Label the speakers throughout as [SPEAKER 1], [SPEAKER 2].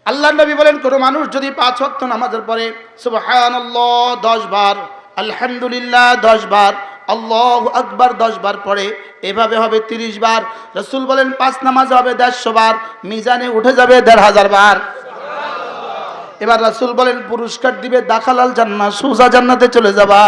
[SPEAKER 1] আল্লাহর নবী বলেন কোন মানুষ যদি 5 ওয়াক্ত নামাজের পরে সুবহানাল্লাহ 10 বার, আলহামদুলিল্লাহ 10 বার, আল্লাহু আকবার 10 বার পড়ে, এভাবে হবে 30 বার। রাসূল বলেন 5 নামাজ হবে 150 বার, মিজানে উঠে যাবে 1500 বার। এবার রাসূল বলেন পুরস্কার দিবে দাখালাল জান্নাহ, সোজা জান্নাতে চলে যাবা।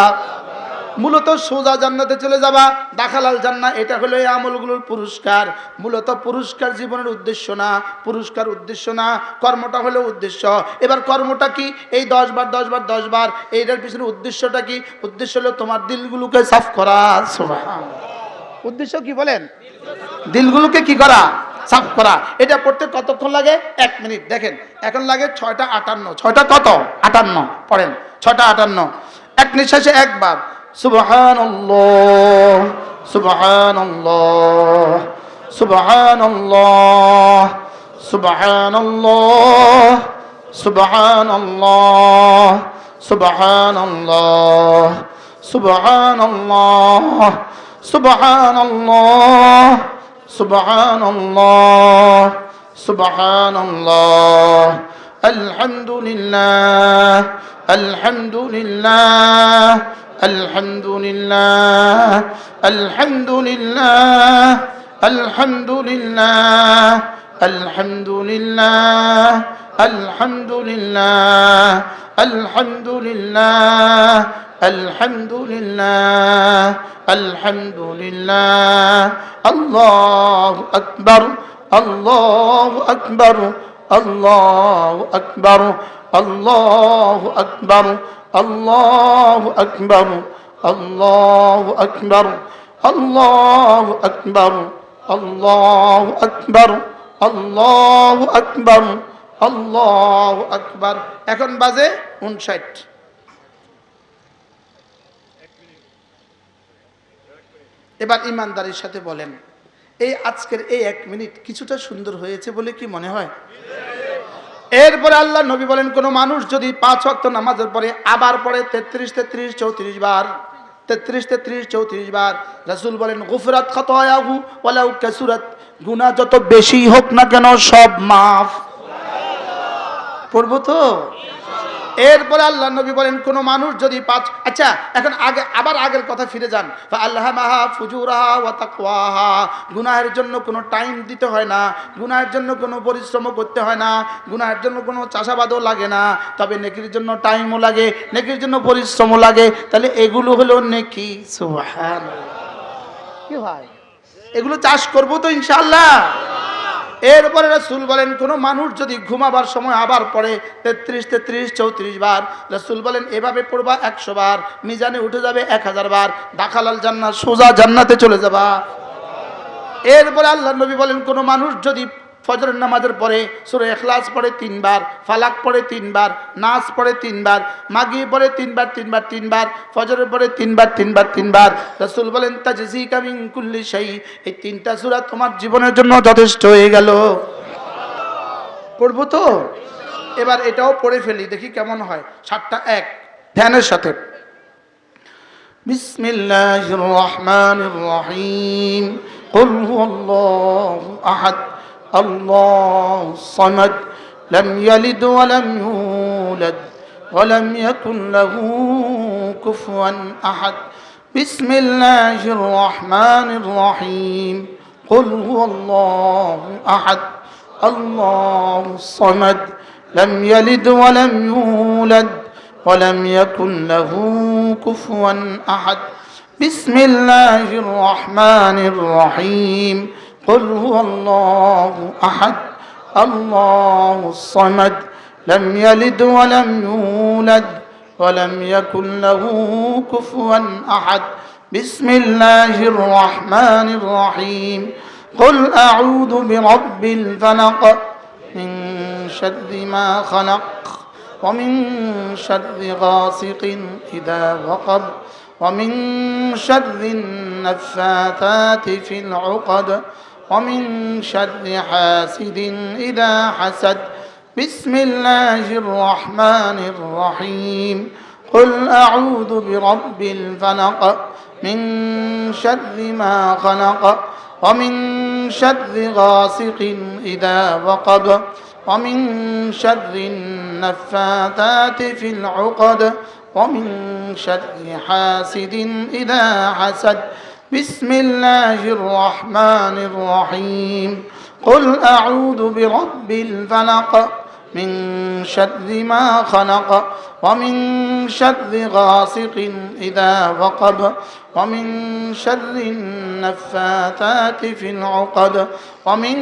[SPEAKER 1] মূলত সোজা জান্নাতে চলে যাবা, দাখালাল জান্নাহ, এটা হলো এই আমলগুলোর পুরস্কার। মূলত পুরস্কার জীবনের উদ্দেশ্য না, পুরস্কার উদ্দেশ্য না, কর্মটা হলো উদ্দেশ্য। এবার কর্মটা কি? এই 10 বার 10 বার 10 বার, এইটার পিছনে উদ্দেশ্যটা কি? উদ্দেশ্য হলো তোমার দিলগুলোকে সাফ করা। সুবহানাল্লাহ। উদ্দেশ্য কি বলেন? দিলগুলোকে কি করা? সাফ করা। এটা পড়তে কতক্ষণ লাগে? 1 মিনিট। দেখেন এখন লাগে 6টা 58। 6টা কত? 58। পড়েন 6টা 58। এক নিঃশ্বাসে একবার সুবহানাল্লাহ সুবহানাল্লাহ সুবহানাল্লাহ সুবহানাল্লাহ সুবহানাল্লাহ সুবহানাল্লাহ সুবহানাল্লাহ সুবহানাল্লাহ সুবহানাল্লাহ সুবহানাল্লাহ আলহামদুলিল্লাহ আলহামদুলিল্লাহ আলহামদুলিল্লাহ আলহামদুলিল্লাহ আলহামদুলিল্লাহ আলহামদুলিল্লাহ আলহামদুলিল্লাহ আলহামদুলিল্লাহ আলহামদুলিল্লাহ আলহামদুলিল্লাহ আল্লাহু আকবার আল্লাহু আকবার আল্লাহু আকবার আল্লাহু আকবার আল্লাহু আকবার আল্লাহু আকবার আল্লাহু আকবার আল্লাহু আকবার আল্লাহু আকবার আল্লাহু আকবার। এখন বাজে 59। এবার ইমানদারির সাথে বলেন, এই আজকের এই 1 মিনিট কিছুটা সুন্দর হয়েছে বলে কি মনে হয়? এরপরে আল্লাহ নবী বলেন কোন মানুষ যদি 5 ওয়াক্ত নামাজের পরে আবার পড়ে 33 33 34 বার, 33 33 34 বার, রাসূল বলেন গুফরাত খাতায়াহু ওয়ালাউ কাসুরাত, গুনাহ যত বেশি হোক না কেন সব মাফ। পড়বো তো? এরপরে আল্লাহ নবী বলেন কোন মানুষ যদি 5, আচ্ছা এখন আবার আগের কথা ফিরে যান। ফাআলহামাহা ফুজুরাহা ওয়া তাকওয়াহা, গুনাহের জন্য কোনো টাইম দিতে হয় না, গুনাহের জন্য কোনো পরিশ্রম করতে হয় না, গুনাহের জন্য কোনো চাষাবাদও লাগে না, তবে নেকির জন্য টাইমও লাগে, নেকির জন্য পরিশ্রমও লাগে। তাহলে এগুলো হলো নেকি। সুবহানাল্লাহ। কি হয়? এগুলো চাষ করব তো ইনশাআল্লাহ। এরপরে রাসূল বলেন কোন মানুষ যদি ঘুমাবার সময় আবার পড়ে 33 33 34 বার, রাসূল বলেন এভাবে পড়বা 100 বার, মিজানে উঠে যাবে 1000 বার, দাখালাল জান্নাহ, সোজা জান্নাতে চলে যাবা। এরপরে আল্লাহর নবী বলেন কোন মানুষ যদি ফজরের নামাজের পরে সূরা ইখলাস পড়ে 3 বার, ফালাক পড়ে 3 বার, নাস পড়ে 3 বার, মাগরিব পড়ে 3 বার 3 বার 3 বার, ফজরের পরে 3 বার 3 বার 3 বার, রাসূল বলেন তাজজিকা মিন কুল্লি শাই, এই 3টা সূরা তোমার জীবনের জন্য যথেষ্ট হয়ে গেল। পড়বো তো? এবার এটাও পড়ে ফেলি, দেখি কেমন হয়। 7টা 1 ধ্যানের সাথে। বিসমিল্লাহির রহমানির রহিম। কুল হুয়াল্লাহু আহাদ আল্লাহু সামাদ লাম ইয়ালিদ ওয়া লাম ইউলাদ ওয়া লাম ইয়াকুল লাহু কুফুয়ান আহাদ। বিসমিল্লাহির রহমানির রহিম। কুল হুয়াল্লাহু আহাদ আল্লাহু সামাদ লাম ইয়ালিদ ওয়া লাম ইউলাদ ওয়া লাম ইয়াকুল লাহু কুফুয়ান আহাদ। বিসমিল্লাহির রহমানির রহিম। قل هو الله أحد الله الصمد لم يلد ولم يولد ولم يكن له كفوا أحد. بسم الله الرحمن الرحيم. قل أعوذ برب الفلق من شر ما خلق ومن شر غاسق إذا وقب ومن شر النفاثات في العقد ومن شر حاسد إذا حسد. بسم الله الرحمن الرحيم. قل أعوذ برب الفلق من شر ما خلق ومن شر غاسق إذا وقب ومن شر النفاثات في العقد ومن شر حاسد إذا حسد بسم الله الرحمن الرحيم قل أعوذ برب الفلق من شر ما خلق ومن شر غاسق إذا وقب ومن شر النفاثات في العقد ومن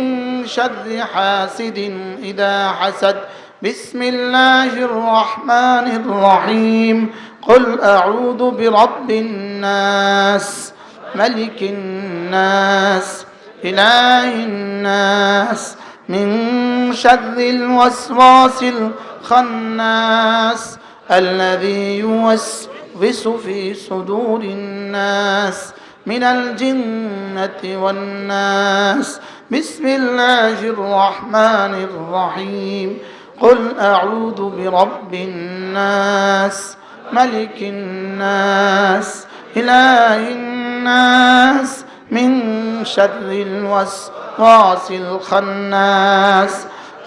[SPEAKER 1] شر حاسد إذا حسد بسم الله الرحمن الرحيم قل أعوذ برب الناس ملك الناس إله الناس من شر الوسواس الخناس الذي يوسوس في صدور الناس من الجنة والناس بسم الله الرحمن الرحيم قل أعوذ برب الناس ملك الناس إله الناس من شر الوسواس الخناس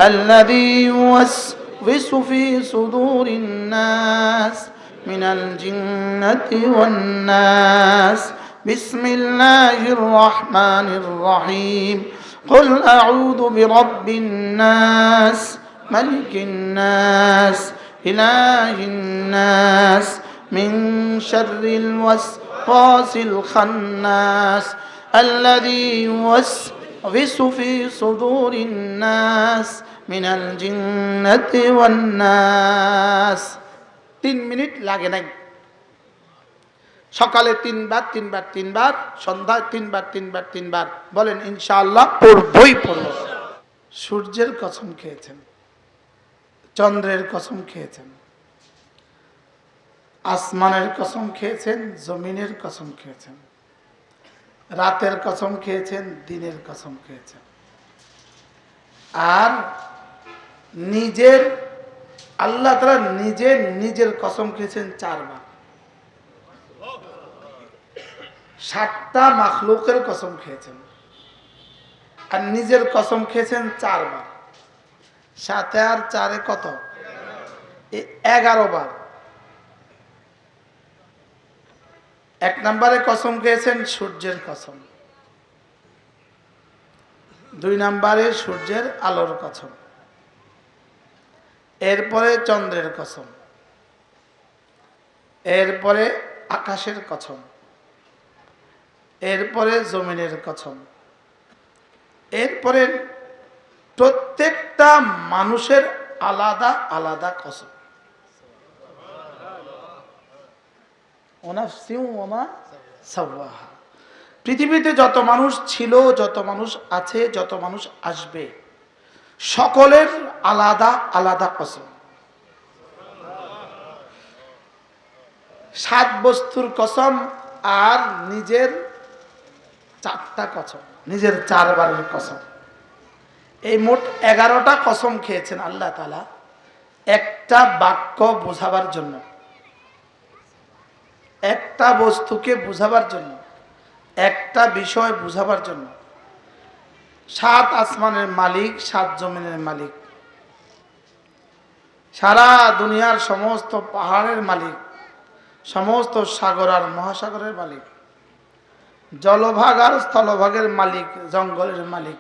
[SPEAKER 1] الذي يوسوس في صدور الناس من الجنة والناس بسم الله الرحمن الرحيم قل أعوذ برب الناس ملك الناس إله الناس من شر الوسواس الخناس الذي يوسوس في صدور الناس من الجنة والناس 3 মিনিট লাগে নাই সকালে 3 বার সন্ধ্যায় 3 বার বলেন ইনশাআল্লাহ পড়বই পড়ব সূর্যের কসম খেয়েছেন চন্দ্রের কসম খেয়েছেন আসমানের কসম খেয়েছেন জমিনের কসম খেয়েছেন রাতের কসম খেয়েছেন দিনের কসম খেয়েছেন আর নিজের আল্লাহ তাআলা নিজের কসম খেয়েছেন 4 বার 7টা মাখলুকের কসম খেয়েছেন আর নিজের কসম খেয়েছেন 4 বার 7 আর 4 কত 11 বার 1 নম্বরে কসম খেয়েছেন সূর্যের কসম 2 নম্বরে সূর্যের আলোর কসম এরপরে চন্দ্রের কসম এরপরে আকাশের কসম এরপরে জমিনের কসম এরপরে প্রত্যেকটা মানুষের আলাদা আলাদা কসম পৃথিবীতে যত মানুষ ছিল যত মানুষ আছে যত মানুষ আসবে সকলের আলাদা আলাদা কসম 7 বস্তুর কসম আর নিজের 4টা কসম নিজের 4 বারের কসম এই মোট 11টা কসম খেয়েছেন আল্লাহ তাআলা একটা বাক্য বোঝাবার জন্য একটা বস্তুকে বোঝাবার জন্য একটা বিষয় বোঝাবার জন্য 7 আসমানের মালিক 7 জমিনের মালিক সারা দুনিয়ার সমস্ত পাহাড়ের মালিক সমস্ত সাগর আর মহাসাগরের মালিক জলভাগ আর স্থলভাগের মালিক জঙ্গলের মালিক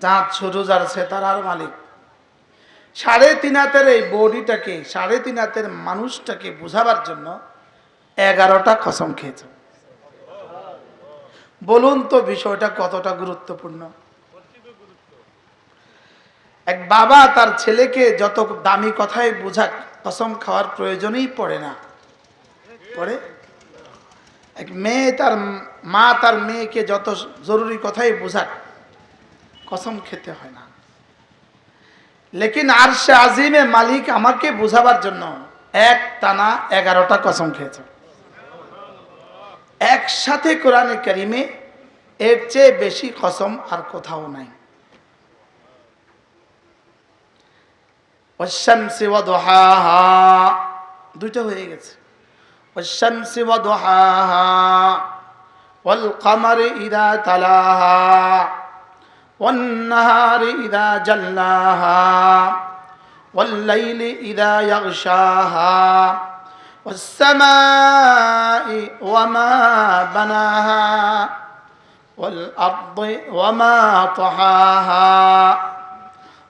[SPEAKER 1] চাঁদ সূর্য আর সিতারার মালিক 3.5 হাতের এই বডিটাকে 3.5 হাতের মানুষটাকে বোঝাবার জন্য 11টা কসম খেয়েছে বলুন তো বিষয়টা কতটা গুরুত্বপূর্ণ এক বাবা তার ছেলেকে যত দামি কথাই বোঝাক কসম খাওয়ার প্রয়োজনই পড়ে না পড়ে এক মেয়ে তার মা তার মেয়েকে যত জরুরি কথাই বোঝাক কসম খেতে হয় না লেকিন আরশে আজিমে মালিক আমাকে বোঝাবার জন্য এক টানা 11টা কসম খেয়েছে একসাথে কোরআনে কারিমে এর চেয়ে বেশি কসম আর কোথাও নাই ওয়াশ-শামসি ওয়া দুহাহা দুইটা হয়ে গেছে ওয়াশ-শামসি ওয়া দুহাহা ওয়াল কামারি ইযা তালাহা والنهار إذا جلاها والليل إذا يغشاها والسماء وما بناها والأرض وما طحاها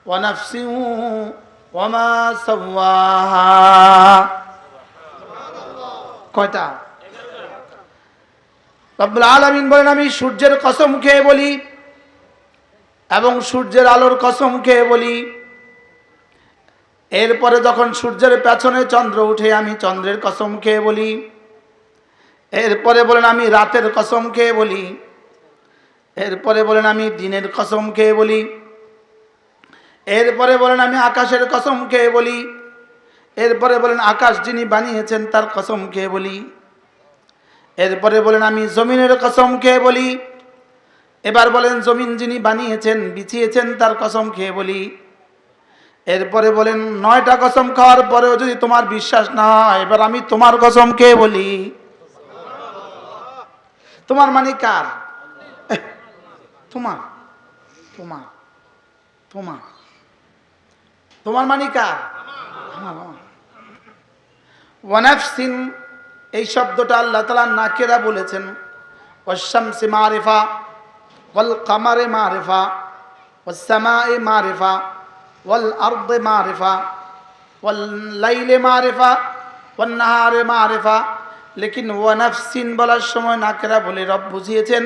[SPEAKER 1] ونفس وما سواها কয়টা? রব্বুল আলামিন বলেন আমি সূর্যের কসম খেয়ে বলি এবং সূর্যের আলোর কসম খেয়ে বলি। এরপরে যখন সূর্যের পেছনে চন্দ্র উঠে আমি চন্দ্রের কসম খেয়ে বলি। এরপরে বলেন আমি রাতের কসম খেয়ে বলি। এরপরে বলেন আমি দিনের কসম খেয়ে বলি। এরপরে বলেন আমি আকাশের কসম খেয়ে বলি। এরপরে বলেন আকাশ যিনি বানিয়েছেন তার কসম খেয়ে বলি। এরপরে বলেন আমি জমিনের কসম খেয়ে বলি। এবার বলেন জমিন যিনি বানিয়েছেন বিছিয়েছেন তার কসম খেয়ে বলি। এরপরে বলেন 9টা কসম খাওয়ার পরেও যদি তোমার বিশ্বাস না হয় এবার আমি তোমার কসম খেয়ে বলি। তোমার মানে কার? তোমার তোমার তোমার তোমার মানে কার? আমার। ওয়ানাফসিন এই শব্দটা আল্লাহ তাআলা নাকেরা বলেছেন। ওয়াশ-শামসি মারিফা ওয়াল কামারি মারিফা ওয়াস সামাই মারিফা ওয়াল আরদি মারিফা ওয়াল লাইলি মারিফা ওয়ান নাহারি মারিফা। লেকিন ওয়ানাফসিন বলার সময় নাকেরা বলে রব বুঝিয়েছেন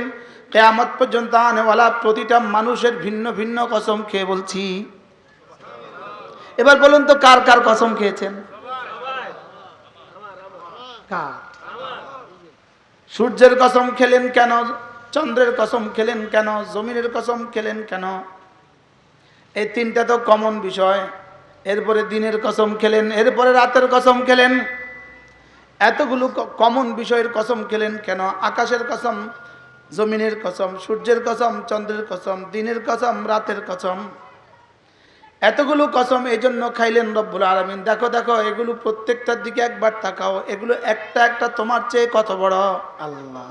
[SPEAKER 1] কিয়ামত পর্যন্ত আনেওয়ালা প্রতিটা মানুষের ভিন্ন ভিন্ন কসম খেয়ে বলছি। এবার বলুন তো কার কার কসম খেয়েছেন? কার? সূর্যের কসম খেলেন কেন? চন্দ্রের কসম খেলেন কেন? জমিনের কসম খেলেন কেন? এই তিনটা তো কমন বিষয়। এরপরে দিনের কসম খেলেন, এরপরে রাতের কসম খেলেন। এতগুলো কমন বিষয়ের কসম খেলেন কেন? আকাশের কসম, জমিনের কসম, সূর্যের কসম, চন্দ্রের কসম, দিনের কসম, রাতের কসম। এতগুলো কসম এই জন্য খাইলেন রব্বুল আলামিন। দেখো দেখো এগুলো প্রত্যেকটার দিকে একবার তাকাও। এগুলো একটা একটা তোমার চেয়ে কত বড় আল্লাহ।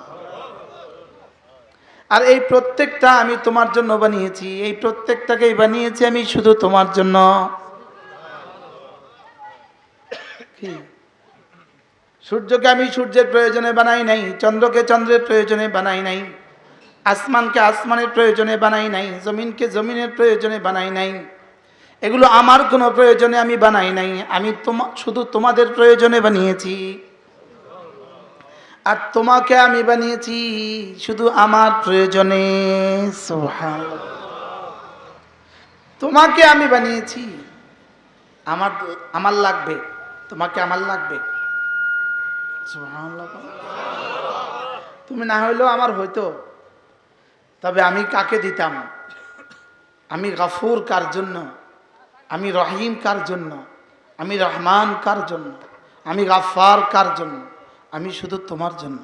[SPEAKER 1] আর এই প্রত্যেকটা আমি তোমার জন্য বানিয়েছি। এই প্রত্যেকটাকেই বানিয়েছি আমি শুধু তোমার জন্য। কি? সূর্যকে আমি সূর্যের প্রয়োজনে বানাই নাই, চন্দ্রকে চন্দ্রের প্রয়োজনে বানাই নাই, আসমানকে আসমানের প্রয়োজনে বানাই নাই, জমিনকে জমিনের প্রয়োজনে বানাই নাই। এগুলো আমার কোনো প্রয়োজনে আমি বানাই নাই, আমি শুধু তোমাদের প্রয়োজনে বানিয়েছি। আর তোমাকে আমি বানিয়েছি শুধু আমার প্রয়োজনে। সুবহানাল্লাহ। তোমাকে আমি বানিয়েছি আমার লাগবে, তোমাকে আমার লাগবে। সুবহানাল্লাহ। তুমি না হইলেও আমার হইতো, তবে আমি কাকে দিতাম? আমি গফুর কার জন্য? আমি রহিম কার জন্য? আমি রহমান কার জন্য? আমি গাফফার কার জন্য? আমি শুধু তোমার জন্য।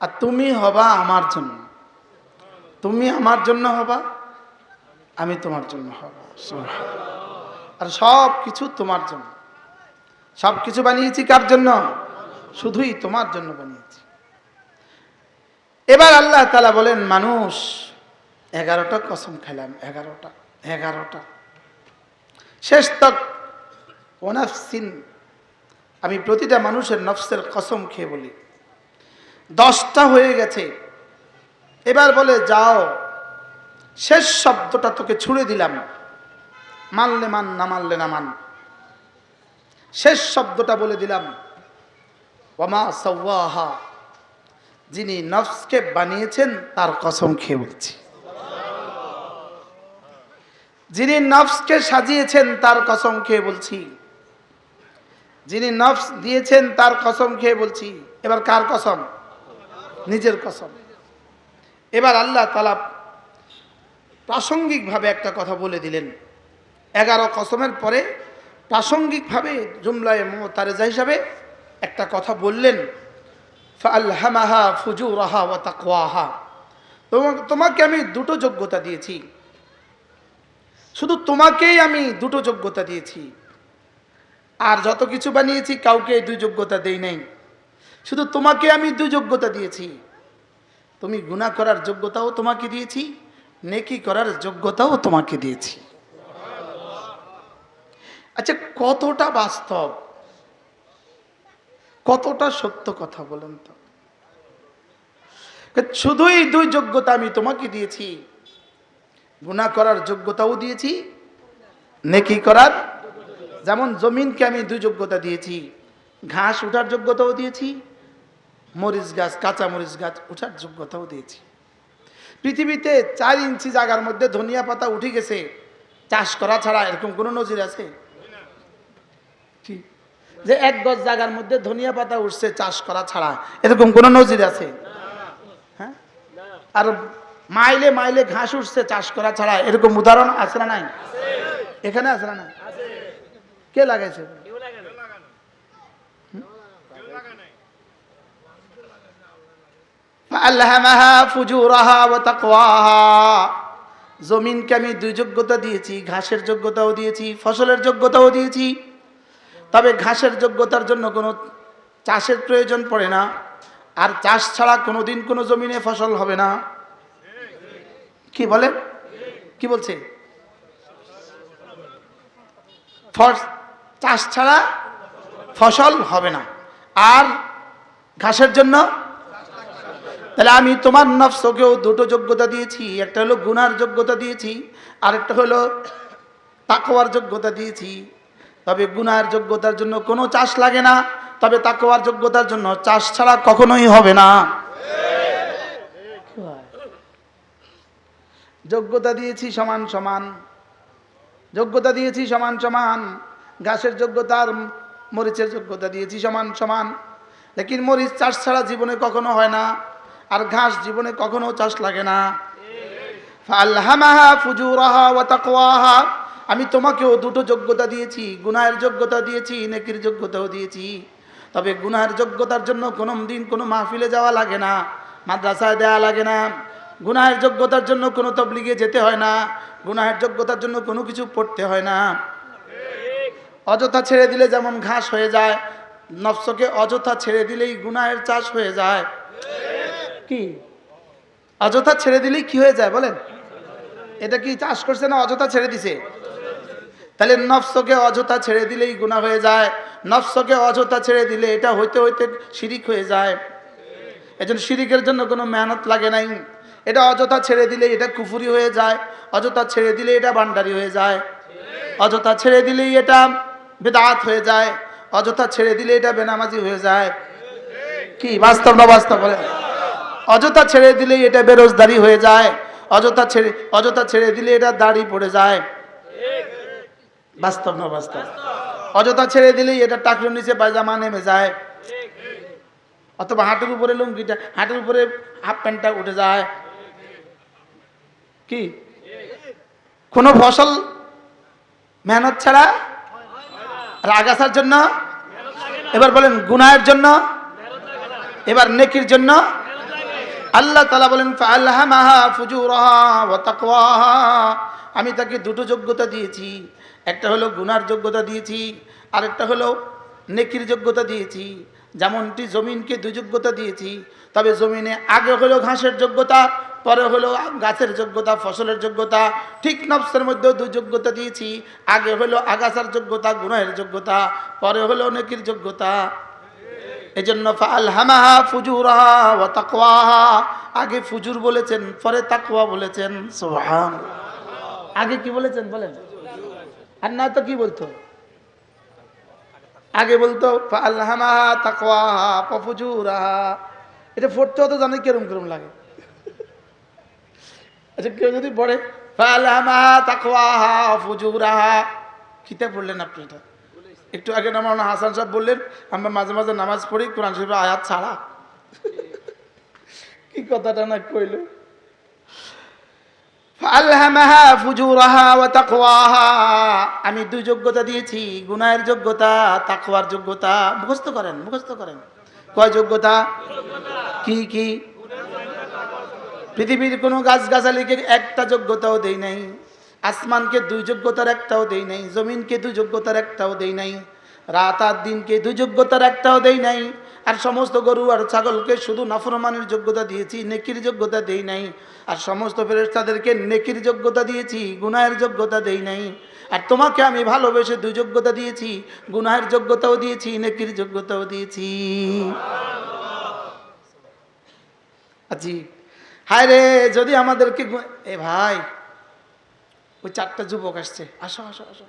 [SPEAKER 1] আর তুমি হবা আমার জন্য। তুমি আমার জন্য হবা, আমি তোমার জন্য হবা। আর সব কিছু তোমার জন্য। সব কিছু বানিয়েছি কার জন্য? শুধুই তোমার জন্য বানিয়েছি। এবার আল্লাহ তাআলা বলেন মানুষ 11টা কসম খেলাম। 11টা শেষ তক ওয়ানাফসিন আমি প্রতিটা মানুষের নফসের কসম খেয়ে বলি। 10টা হয়ে গেছে। এবার বলে যাও শেষ শব্দটা তোকে ছুড়ে দিলাম, মানলে মান, না মানলে না মান। শেষ শব্দটা বলে দিলাম ওয়ামা সাওয়াহা যিনি নফসকে বানিয়েছেন তার কসম খেয়ে বলছি। যিনি নফসকে সাজিয়েছেন তার কসম খেয়ে বলছি। যিনি নফস দিয়েছেন তার কসম খেয়ে বলছি। এবার কার কসম? নিজের কসম। এবার আল্লাহ তাআলা প্রাসঙ্গিকভাবে একটা কথা বলে দিলেন। 11 কসমের পরে প্রাসঙ্গিকভাবে জুমলায়ে মুতারেজা হিসাবে একটা কথা বললেন, ফাআলহামাহা ফুজুরাহা ওয়া তাকওয়াহা। তোমাকে আমি দুটো যোগ্যতা দিয়েছি, শুধু তোমাকেই আমি দুটো যোগ্যতা দিয়েছি। আর যত কিছু বানিয়েছি কাউকে এই 2 যোগ্যতা দেই নাই, শুধু তোমাকে আমি 2 যোগ্যতা দিয়েছি। তুমি গুনাহ করার যোগ্যতাও তোমাকে দিয়েছি, নেকি করার যোগ্যতাও তোমাকে দিয়েছি। আচ্ছা, কতটা বাস্তব, কতটা সত্য কথা বলেন তো? শুধুই দুই যোগ্যতা আমি তোমাকে দিয়েছি, গুনাহ করার যোগ্যতাও দিয়েছি, নেকি করার, যেমন জমিনকে আমি দুই যোগ্যতা দিয়েছি, ঘাস উঠার যোগ্যতাও দিয়েছি, মরিচ গাছ, কাঁচা মরিচ গাছ উঠার যোগ্যতাও দিয়েছি। পৃথিবীতে 4 ইঞ্চি জায়গার মধ্যে ধনিয়া পাতা উঠে গেছে চাষ করা ছাড়া, এরকম কোনো নজির আছে? কি যে 1 গজ জায়গার মধ্যে ধনিয়া পাতা উঠছে চাষ করা ছাড়া, এরকম কোনো নজির আছে? হ্যাঁ, আর মাইলে মাইলে ঘাস উঠছে চাষ করা ছাড়া, এরকম উদাহরণ আছে না নাই? এখানে আছে না নাই? কে লাগাইছে? ফাআলহামাহা ফুজুরাহা ওয়া তাকওয়াহা, জমিনকে আমি দুই যোগ্যতা দিয়েছি, ঘাসের যোগ্যতাও দিয়েছি, ফসলের যোগ্যতাও দিয়েছি। তবে ঘাসের যোগ্যতার জন্য কোনো চাষের প্রয়োজন পড়ে না, আর চাষ ছাড়া কোনোদিন কোনো জমিনে ফসল হবে না। কি বলে, কি বলছে? চাষ ছাড়া ফসল হবে না। আর ঘাসের জন্য, তাহলে আমি তোমার নফসকেও দুটো যোগ্যতা দিয়েছি, একটা হলো গুনার যোগ্যতা দিয়েছি, আর একটা হলো তাকওয়ার যোগ্যতা দিয়েছি। তবে গুনার যোগ্যতার জন্য কোনো চাষ লাগে না, তবে তাকওয়ার যোগ্যতার জন্য চাষ ছাড়া কখনোই হবে না। যোগ্যতা দিয়েছি সমান সমান, যোগ্যতা দিয়েছি সমান সমান, ঘাসের যোগ্যতা আর মরিচের যোগ্যতা দিয়েছি সমান সমান। লেকিন মরিচ চাষ ছাড়া জীবনে কখনো হয় না, আর ঘাস জীবনে কখনো চাষ লাগে না। ফাআলহামাহা ফুজুরাহা ওয়া তাকওয়াহা, আমি তোমাকেও দুটো যোগ্যতা দিয়েছি, গুনাহের যোগ্যতা দিয়েছি, নেকির যোগ্যতাও দিয়েছি। তবে গুনাহের যোগ্যতার জন্য কোনো দিন কোনো মাহফিলে যাওয়া লাগে না, মাদ্রাসায় দেওয়া লাগে না। গুনাহের যোগ্যতার জন্য কোনো তবলিগে যেতে হয় না, গুনাহের যোগ্যতার জন্য কোনো কিছু পড়তে হয় না। অযথা ছেড়ে দিলে যেমন ঘাস হয়ে যায়, নফসকে অযথা ছেড়ে দিলেই গুনাহের চাষ হয়ে যায়। কি অযথা ছেড়ে দিলেই কি হয়ে যায় বলেন? এটা কি চাষ করছে না অযথা ছেড়ে দিছে? তাহলে নফসকে অযথা ছেড়ে দিলেই গুনাহ হয়ে যায়। নফসকে অযথা ছেড়ে দিলে এটা হইতে হইতে শিরিক হয়ে যায়। এজন্য শিরিকের জন্য কোনো মেহনত লাগে নাই। এটা অযথা ছেড়ে দিলে এটা কুফরি হয়ে যায়, অযথা ছেড়ে দিলে এটা বান্ডারি হয়ে যায়, অযথা ছেড়ে দিলেই এটা বিদআত হয়ে যায়, অযথা ছেড়ে দিলে এটা বেনামাজি হয়ে যায়। কি বাস্তব না বাস্তব বলেন? অযথা ছেড়ে দিলেই এটা বেরোজগারি হয়ে যায়, অযথা ছেড়ে দিলে এটা দাড়ি পড়ে যায়। বাস্তব না বাস্তব? অযথা ছেড়ে দিলেই এটা টাকলুর নিচে পায়জামা নেমে যায়, অথবা হাঁটুর উপরে লুঙ্গিটা, হাঁটুর উপরে হাফ প্যান্টটা উঠে যায়। কি কোনো ফসল মেহনত ছাড়া, আর আগাছার জন্য, এবার বলেন গুনাহের জন্য, এবার নেকির জন্য। আল্লাহ তাআলা বলেন ফাআলহামাহা ফুজুরাহা ওয়া তাকওয়াহা, আমি তাকে দুটো যোগ্যতা দিয়েছি, একটা হলো গুনার যোগ্যতা দিয়েছি, আর একটা হলো নেকির যোগ্যতা দিয়েছি। যেমনটি জমিনকে দুই যোগ্যতা দিয়েছি, তবে জমিনে আগে হলো ঘাসের যোগ্যতা, পরে হলো গাছের যোগ্যতা, ফসলের যোগ্যতা। ঠিক নফসের মধ্যেও দুই যোগ্যতা দিয়েছি, আগে হলো আগাছার যোগ্যতা, গুনাহের যোগ্যতা, পরে হলো নেকির যোগ্যতা। এজন্য ফাআলহামাহা ফুজুরাহা ওয়া তাকওয়াহা, আগে ফুজুর বলেছেন, পরে তাকওয়া বলেছেন। সুবহানাল্লাহ। আগে কি বলেছেন বলেন? আর না তো কি বলতো? আগে বলতো ফাআলহামাহা তাকওয়াহা ওয়া ফুজুরাহা। এটা পড়তে তো জানেন কিরম কিরম লাগে। আচ্ছা, কেউ যদি পড়ে ফাআলহামাহা তাকওয়াহা ওয়া ফুজুরাহা, কিতাব পড়লেন আপনি? এটা একটু আগে মাওলানা হাসান সাহেব বললেন আমরা মাঝে মাঝে নামাজ পড়ি কোরআন শরীফের আয়াত ছাড়া। কি কথাটা না কইল? ফাআলহামাহা ফুজুরাহা ওয়া তাকওয়াহা, আমি দুই যোগ্যতা দিয়েছি, গুনাহের যোগ্যতা, তাকওয়ার যোগ্যতা। মুখস্থ করেন, মুখস্থ করেন। কয় যোগ্যতা? কি কি? পৃথিবীর কোনো গাছগাছালিকে একটা যোগ্যতাও দেই নাই, আসমানকে দুই যোগ্যতার একটাও দেই নাই, জমিনকে দুই যোগ্যতার একটাও দেই নাই, রাত আর দিনকে দুই যোগ্যতার একটাও দেই নাই, আর সমস্ত গরু আর ছাগলকে শুধু নাফরমানের যোগ্যতা দিয়েছি, নেকির যোগ্যতা দেই নাই। আর সমস্ত ফেরেশতাদেরকে নেকির যোগ্যতা দিয়েছি, গুনাহের যোগ্যতা দেই নাই। আর তোমাকে আমি ভালোবেসে দুই যোগ্যতা দিয়েছি, গুনাহের যোগ্যতাও দিয়েছি, নেকির যোগ্যতাও দিয়েছি। আজি হায় রে, যদি আমাদেরকে এ ভাই, ওই 4টা যুবক আসছে, আসো আসো আসো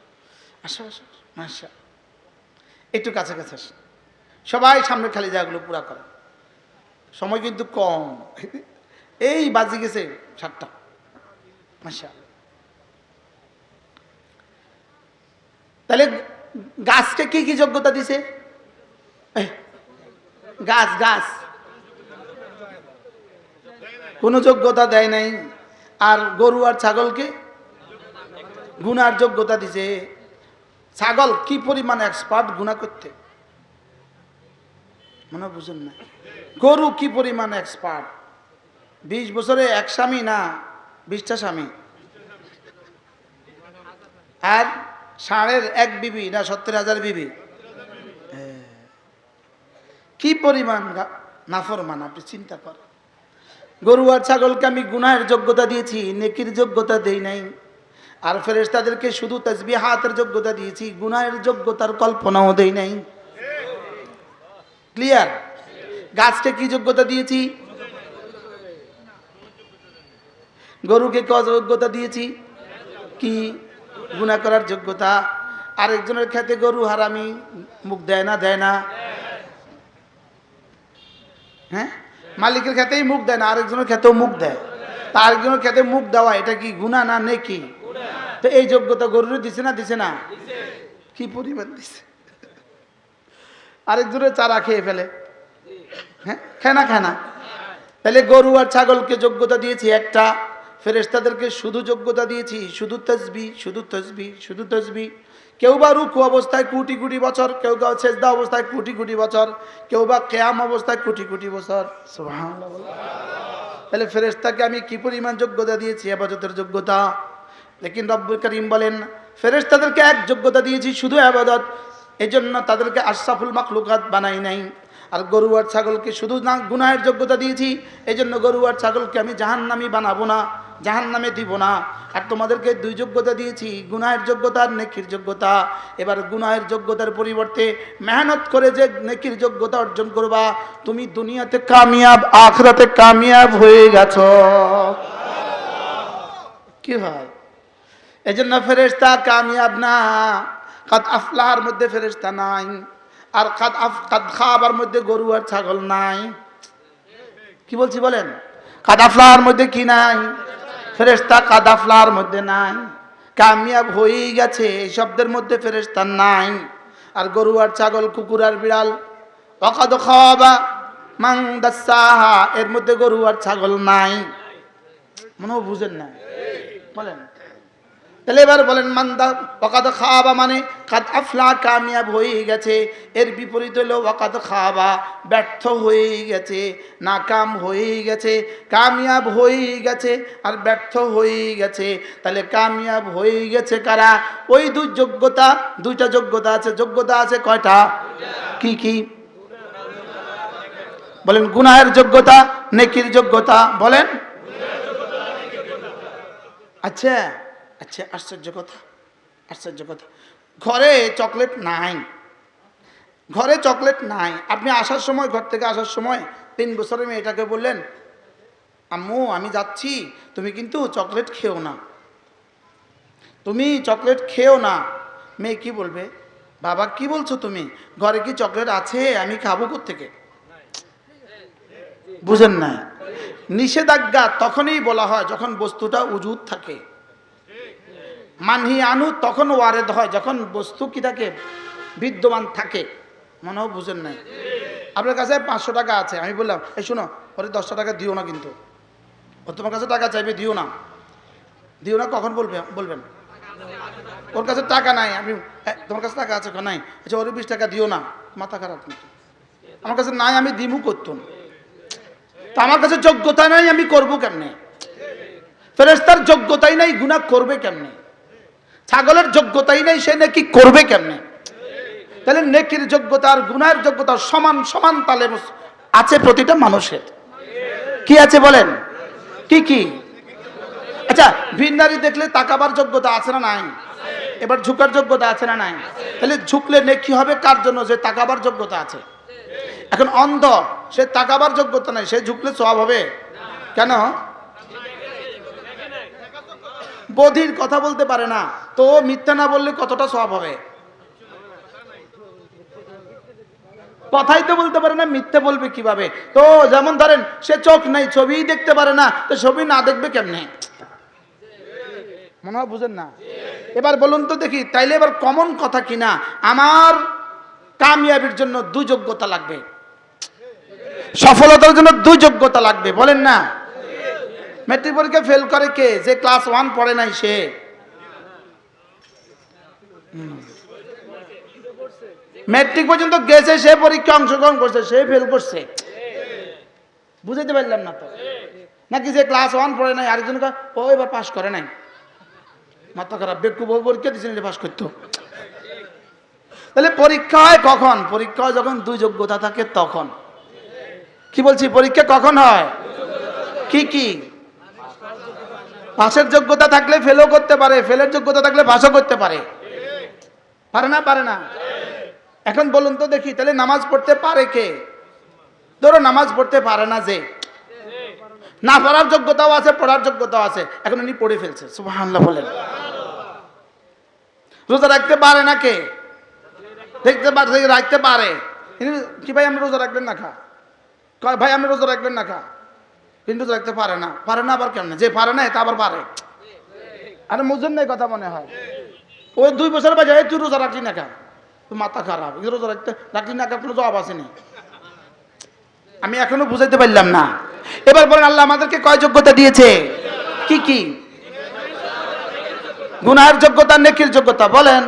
[SPEAKER 1] আসো আসো, মাশা, একটু কাছে কাছে আসো, সবাই সামনে খালি জায়গাগুলো পুরা করে, সময় কিন্তু কম, এই বাজি গেছে 7টা, মাশা। তাহলে গাছকে কি কি যোগ্যতা দিছে? গাছ গাছ কোনো যোগ্যতা দেয় নাই। আর গরু আর ছাগলকে গুনার যোগ্যতা দিছে। ছাগল কি পরিমাণ এক্সপার্ট গুনাহ করতে, মনে বুঝেন না? গরু কি পরিমাণ এক্সপার্ট, 20 বছরে এক স্বামী না 20টা স্বামী, আর ষাঁড়ের এক বিবি না 70,000 বিবি। কি পরিমাণ নাফরমান, আপনি চিন্তা করেন। গরু আর ছাগলকে আমি গুনাহের যোগ্যতা দিয়েছি, নেকির যোগ্যতা দেই নাই। আর ফেরেশতাদেরকে শুধু তাসবিহাতের যোগ্যতা দিয়েছি, গুনাহের যোগ্যতার কল্পনাও দেই নাই। ক্লিয়ার? গাছকে কি যোগ্যতা দিয়েছি? গরুকে কি যোগ্যতা দিয়েছি? কি? গুনাহ করার যোগ্যতা। আরেকজনের খেতে গরু হারামি, মুখ দেয় না? দেয় না? হ্যাঁ, মালিকের খেতেই মুখ দেয় না, আরেকজনের খেতেও মুখ দেয়। তা আরেকজনের খেতে মুখ দেওয়া এটা কি গুনাহ না নেকি? তো এই যোগ্যতা গরুরে দিছে না দিছে না? কি পরিমাণ দিছে। আরেকজনের চারা খেয়ে ফেলে, হ্যাঁ, খায় না খায় না? তাহলে গরু আর ছাগলকে যোগ্যতা দিয়েছি একটা, ফেরেশতাদেরকে শুধু যোগ্যতা দিয়েছি শুধু তাসবিহ, শুধু তাসবিহ, শুধু তাসবিহ। কেউ বা রুকু অবস্থায় কোটি কোটি বছর, কেউ বা সেজদা অবস্থায় কোটি কোটি বছর, কেউ বা কিয়াম অবস্থায় কোটি কোটি বছর। সুবহানাল্লাহ। তাহলে ফেরেশতাকে আমি কি পরিমাণ যোগ্যতা দিয়েছি? ইবাদতের যোগ্যতা। লেকিন রব্বুল করিম বলেন ফেরেশতাদেরকে এক যোগ্যতা দিয়েছি, শুধু ইবাদত। এজন্য তাদেরকে আশরাফুল মাখলুকাত বানাই নাই। আর গরু আর ছাগলকে শুধু না গুনাহের যোগ্যতা দিয়েছি, এজন্য গরু আর ছাগলকে আমি জাহান্নামী বানাবো না, জাহান্নামে দিব না। আর তোমাদেরকে দুই যোগ্যতা দিয়েছি, গুনাহের যোগ্যতা আর নেকির যোগ্যতা। এবার গুনাহের যোগ্যতার পরিবর্তে মেহনত করে যে নেকির যোগ্যতা অর্জন করবা, তুমি দুনিয়াতে কামিয়াব, আখিরাতে কামিয়াব হয়ে গেছো। কি হয়? এজন্য ফেরেশতা কামিয়াব না। কাদ আফলাহার মধ্যে ফেরেশতা নাই, আর কাদ খাবার মধ্যে গরু আর ছাগল নাই। কি বলছি বলেন? কাদ আফলাহার মধ্যে কি নাই? ফেরেশতা কাদ আফলাহার মধ্যে নাই। কামিয়াব হয়েই গেছে এই শব্দের মধ্যে ফেরেশতা নাই। আর গরু আর ছাগল, কুকুর আর বিড়াল, ওয়াকাদ খাবা মান দাসাহা, এর মধ্যে গরু আর ছাগল নাই। মনে বুঝেন না? বলেন। তাহলে এবার বলেন মান্দা ওয়াকাদ খাবা মানে কাদ আফলা, কামিয়াব হয়ে গেছে। এর বিপরীত হলো ওয়াকাদ খাবা, ব্যর্থ হয়ে গেছে, নাকাম হয়ে গেছে। কামিয়াব হয়ে গেছে আর ব্যর্থ হয়ে গেছে। তাহলে কামিয়াব হয়ে গেছে কারা? ওই দুইটা যোগ্যতা আছে। যোগ্যতা আছে কয়টা? কি কি বলেন? গুনাহের যোগ্যতা, নেকির যোগ্যতা। বলেন। আচ্ছা আচ্ছা, আশ্চর্য কথা, আশ্চর্য কথা। ঘরে চকলেট নাই, ঘরে চকলেট নাই। আপনি আসার সময়, ঘর থেকে আসার সময় 3 বছরের মেয়েটাকে বললেন, আম্মু আমি যাচ্ছি, তুমি কিন্তু চকলেট খেও না, তুমি চকলেট খেও না। মেয়ে কি বলবে? বাবা কি বলছো তুমি? ঘরে কি চকলেট আছে? আমি খাবো কোত্থেকে? বুঝেন না? নিষেধাজ্ঞা তখনই বলা হয় যখন বস্তুটা উজুদ থাকে। মানহি আনু তখন ওয়ারেদ হয় যখন বস্তু কি থাকে? বিদ্যমান থাকে। মনেও বুঝেন নাই? আপনার কাছে 500 টাকা আছে, আমি বললাম এই শোনো, ওরে 10টা টাকা দিও না, কিন্তু ও তোমার কাছে টাকা চাইবে, দিও না, দিও না। কখন বলবেন? ওর কাছে টাকা নাই, আমি তোমার কাছে টাকা আছে নাই, আচ্ছা ওরে 20 টাকা দিও না। মাথা খারাপ কিন্তু। আমার কাছে নাই, আমি দিমু করতুম, তা আমার কাছে যোগ্যতা নাই, আমি করবো কেমনে? ফেরেশতার যোগ্যতাই নাই, গুনাহ করবে কেমনে? ছাগলের যোগ্যতাই নাই, সে নাকি করবে কেমনে? তাহলে নেকির যোগ্যতা আর গুনাহের যোগ্যতা সমান সমান তালে আছে প্রতিটা মানুষের। কি আছে বলেন? কি কি? আচ্ছা, ভিন্নারি দেখলে তাকাবার যোগ্যতা আছে না নাই? এবার ঝুঁকার যোগ্যতা আছে না নাই? তাহলে ঝুঁকলে নেকি হবে কার জন্য? যে তাকাবার যোগ্যতা আছে। এখন অন্ধ, সে তাকাবার যোগ্যতা নাই, সে ঝুঁকলে সওয়াব হবে কেন? বধির কথা বলতে পারে না, তো মিথ্যা না বললে কতটা সওয়াব হবে? কথাই তো বলতে পারে না, মিথ্যে বলবে কিভাবে? তো যেমন ধরেন সে চোখ নাই, ছবি দেখতে পারে না, তো ছবি না দেখবে কেমনে? মনে হয় বুঝেন না। এবার বলুন তো দেখি, তাইলে এবার কমন কথা কিনা আমার কামিয়াবির জন্য দুই যোগ্যতা লাগবে, সফলতার জন্য দুই যোগ্যতা লাগবে, বলেন না? মেট্রিক পরীক্ষা ফেল করে কে? যে ক্লাস 1 পড়ে নাই সে। মেট্রিক পর্যন্ত গেছে, সে পরীক্ষা অংশগ্রহণ করছে, সে ফেল করছে। বুঝাইতে পারলাম না তো? নাকি যে ক্লাস 1 পড়ে নাই আরেকজন ও এবার পাস করে নাই, মাথা খারাপ, বেকুব পরীক্ষা দিয়েছেন পাস করতো। তাহলে পরীক্ষা হয় কখন? পরীক্ষা হয় যখন দুই যোগ্যতা থাকে তখন। কি বলছি? পরীক্ষা কখন হয়? কি কি? পাশের যোগ্যতা থাকলে ফেলও করতে পারে, ফেলের যোগ্যতা থাকলে পাসও করতে পারে। পারে না? পারে না? এখন বলুন তো দেখি, তাহলে নামাজ পড়তে পারে কে? ধরো নামাজ পড়তে পারে না, যে না পড়ার যোগ্যতাও আছে, পড়ার যোগ্যতাও আছে, এখন উনি পড়ে ফেলছে, সুবহানাল্লাহ বলেন। রোজা রাখতে পারে না কে? দেখতে পারে, রাখতে পারে। কি ভাই আপনি রোজা রাখবেন না? খা ভাই আপনি রোজা রাখবেন না? খা। কিন্তু রাখতে পারে না। পারে না আবার কেমন? যে পারে না এটা আবার পারে। আরে মুজুন নাই কথা মনে হয়। ওই 2 বছর বাজে তুই রোজা রাখলি না কেন? তুই মাথা খারাপ, রোজা রাখলি না কেন? কোনো জবাব আসেনি। আমি এখনো বুঝাইতে পারলাম না। এবার বলেন, আল্লাহ আমাদেরকে কয় যোগ্যতা দিয়েছে? কি কি? গুনাহের যোগ্যতা, নেকির যোগ্যতা, বলেন।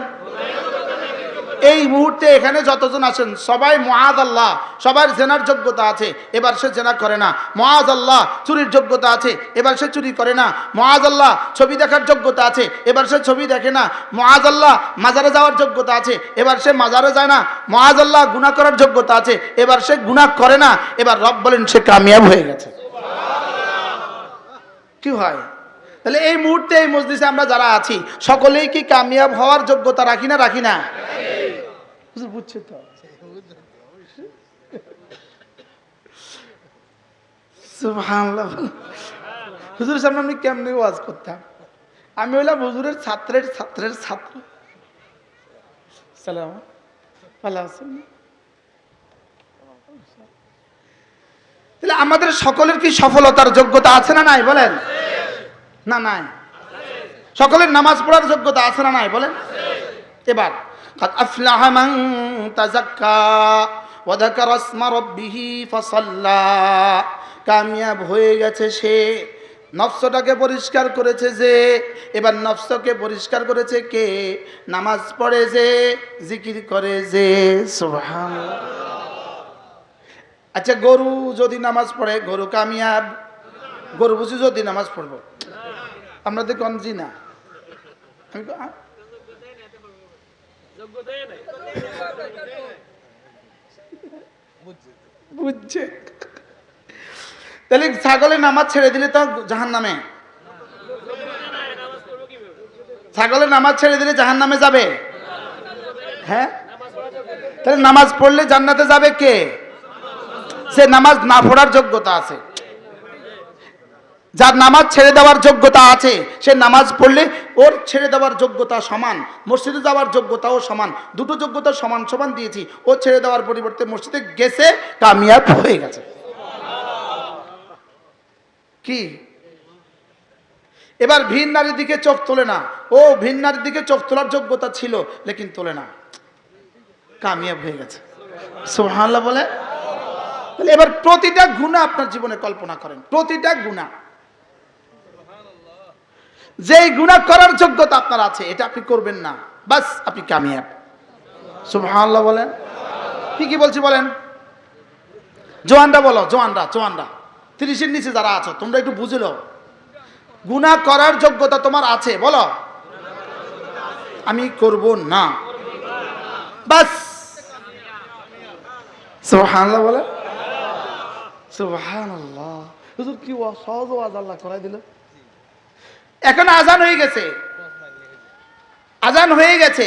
[SPEAKER 1] এই মুহূর্তে এখানে যতজন আছেন সবাই মুআযাল্লাহ, সবার জেনার যোগ্যতা আছে, এবার সে জেনা করে না। মুআযাল্লাহ, চুরির যোগ্যতা আছে, এবার সে চুরি করে না। মুআযাল্লাহ, ছবি দেখার যোগ্যতা আছে, এবার সে ছবি দেখে না। মুআযাল্লাহ, মাজারে যাওয়ার যোগ্যতা আছে, এবার সে মাজারে যায় না। মুআযাল্লাহ, গুনাহ করার যোগ্যতা আছে, এবার সে গুনাহ করে না। এবার রব বলেন সে কামিয়াব হয়ে গেছে। কি হয়? তাহলে এই মুহূর্তে এই মজলিসে আমরা যারা আছি সকলেই কি কামিয়াব হওয়ার যোগ্যতা রাখি না? রাখি না? বুঝছে তো? সুবহানাল্লাহ। হুজুরের সামনে আমি কেমনে ওয়াজ করতাম? আমি হইলাম হুজুরের ছাত্রের ছাত্রের ছাত্র। সালাম আলাইকুম। তাহলে আমাদের সকলের কি সফলতার যোগ্যতা আছে না নাই? বলেন না। নাই? সকলের নামাজ পড়ার যোগ্যতা আছে না নাই? বলেন। এবার قد أفلح من تزكى وذكر اسم ربه فصلى, কামিয়াব হয়ে গেছে সে, নফসটাকে পরিষ্কার করেছে যে। এবার নফসকে পরিষ্কার করেছে কে? নামাজ পড়ে যে, জিকির করে যে। সুবহানাল্লাহ। আচ্ছা, গরু যদি নামাজ পড়ে গরু কামিয়াব? গরু বুঝি যদি নামাজ পড়বো? আমরা তো কনজি না। বুঝছে? তাহলে ছাগলের নামাজ ছেড়ে দিলে তো জাহান্নামে। ছাগলের নামাজ ছেড়ে দিলে জাহান্নামে যাবে? হ্যাঁ। তাহলে নামাজ পড়লে জান্নাতে যাবে কে? সে নামাজ না পড়ার যোগ্যতা আছে। যার নামাজ ছেড়ে দেওয়ার যোগ্যতা আছে সে নামাজ পড়লে ওর ছেড়ে দেওয়ার যোগ্যতা সমান, মসজিদে যাওয়ার যোগ্যতাও সমান। দুটো যোগ্যতা সমান সমান দিয়েছি। ও ছেড়ে দেওয়ার পরিবর্তে মসজিদে গেছে, কামিয়াব হয়ে গেছে। কি? এবার ভিন নারীর দিকে চোখ তোলে না। ও ভিন নারীর দিকে চোখ তোলার যোগ্যতা ছিল লেকিন তোলে না, কামিয়াব হয়ে গেছে। সুবহানাল্লাহ বলে। তাহলে এবার প্রতিটা গুনাহ আপনার জীবনে কল্পনা করেন, প্রতিটা গুনাহ, যেই গুনাহ করার যোগ্যতা আপনার আছে এটা আপনি করবেন না, বাস আপনি কামিয়াব। সুবহানাল্লাহ বলেন। কি কি বলছি বলেন? জওয়ানরা বলো, জওয়ানরা 30-এর নিচে যারা আছো তোমরা একটু বুঝলো, গুনাহ করার যোগ্যতা তোমার আছে, বলো আমি করব না, বাস সুবহানাল্লাহ বলে, সুবহানাল্লাহ। হুজুর কি সহজ ওয়াজ আল্লাহ করাই দিল। এখন আজান হয়ে গেছে, আজান হয়ে গেছে,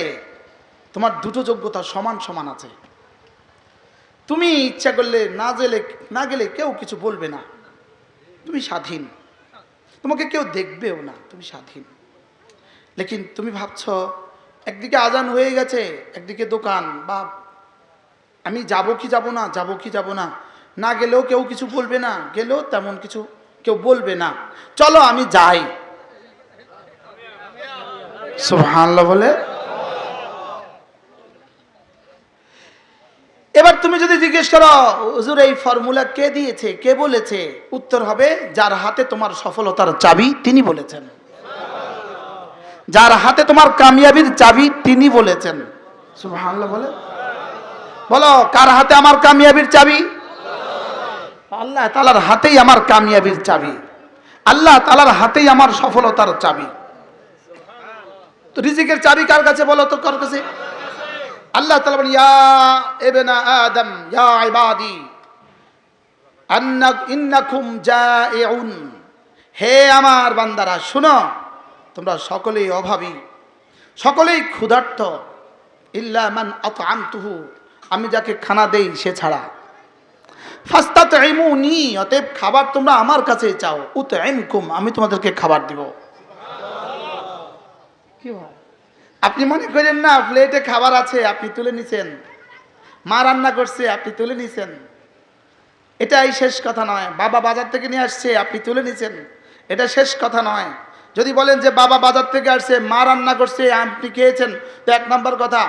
[SPEAKER 1] তোমার দুটো যোগ্যতা সমান সমান আছে। তুমি ইচ্ছা করলে না গেলে কেউ কিছু বলবে না, তুমি স্বাধীন, তোমাকে কেউ দেখবেও না, তুমি স্বাধীন। লেকিন তুমি ভাবছো একদিকে আজান হয়ে গেছে, একদিকে দোকান, বা আমি যাব কি যাব না, যাব কি যাব না, না গেলেও কেউ কিছু বলবে না, গেলেও তেমন কিছু কেউ বলবে না, চলো আমি যাই। সুবহানাল্লাহ বলে। এবার তুমি যদি জিজ্ঞেস করো হুজুর এই ফর্মুলা কে দিয়েছে, কে বলেছে, উত্তর হবে যার হাতে তোমার সফলতার চাবি তিনি বলেছেন, যার হাতে তোমার কামিয়াবির চাবি তিনি বলেছেন। সুবহানাল্লাহ বলে। বলো কার হাতে আমার কামিয়াবির চাবি? আল্লাহ তাআলার হাতেই আমার কামিয়াবির চাবি, আল্লাহ তাআলার হাতেই আমার সফলতার চাবি। তো রিজিকের চাবি কার কাছে বলো তো, কার কাছে? আল্লাহ তাআলা বলেন ইয়া ইবনা আদম ইয়া ইবাদি ইন্নাকুম জাইউন, হে আমার বান্দারা শুনো, তোমরা সকলেই অভাবী, সকলেই ক্ষুধার্ত, ইল্লা মান আতআমতুহু, আমি যাকে খানা দেই সে ছাড়া। ফাস্তাতঈমুনি, অতএব খাবার তোমরা আমার কাছে চাও, উতঈমকুম, আমি তোমাদেরকে খাবার দিব। কি হয় আপনি মনে করেন না প্লেটে খাবার আছে আপনি তুলে নিছেন, মা রান্না করছে আপনি তুলে নিছেন, এটাই শেষ কথা নয়। বাবা বাজার থেকে নিয়ে আসছে আপনি তুলে নিছেন, এটা শেষ কথা নয়। যদি বলেন যে বাবা বাজার থেকে আসছে, মা রান্না করছে আপনি খেয়েছেন, তো এক নম্বর কথা,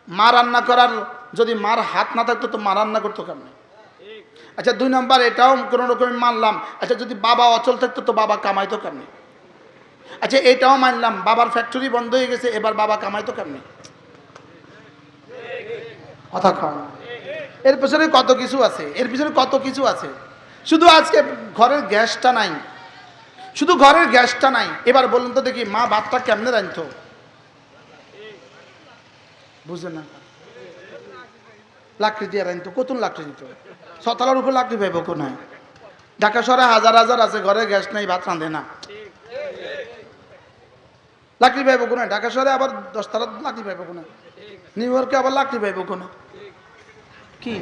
[SPEAKER 1] মা রান্না করার যদি মার হাত না থাকতো তো মা রান্না করতো কেমন? আচ্ছা দুই নম্বর এটাও কোনো রকমের মানলাম, আচ্ছা যদি বাবা অচল থাকতো তো বাবা কামাইতো কেমনি? আচ্ছা এটাও মানলাম বাবার ফ্যাক্টরি বন্ধ হয়ে গেছে, এবার বাবা কামাইতো কেমনি? কথা কম। এর পিছনে কত কিছু আছে, এর পিছনে কত কিছু আছে। শুধু আজকে ঘরের গ্যাসটা নাই, শুধু ঘরের গ্যাসটা নাই, এবার বলুন তো দেখি মা ভাতটা কেমনে রাঁধতো? বুঝলেন না? লাকড়ি দিয়ে রাঁধতো, কত লাকড়ি দিত, ছতলার উপর লাকড়ি পাইব কোনায়? ঢাকা শহরে হাজার হাজার আছে ঘরে গ্যাস নাই, ভাত রাঁধে না, লাকড়ি পাইব কোনায়? ঢাকা শহরে আবার 10 তলা লাকড়ি পাইব কোনায়? নিউ ইয়র্কে আবার লাকড়ি পাইব কোনায়? কি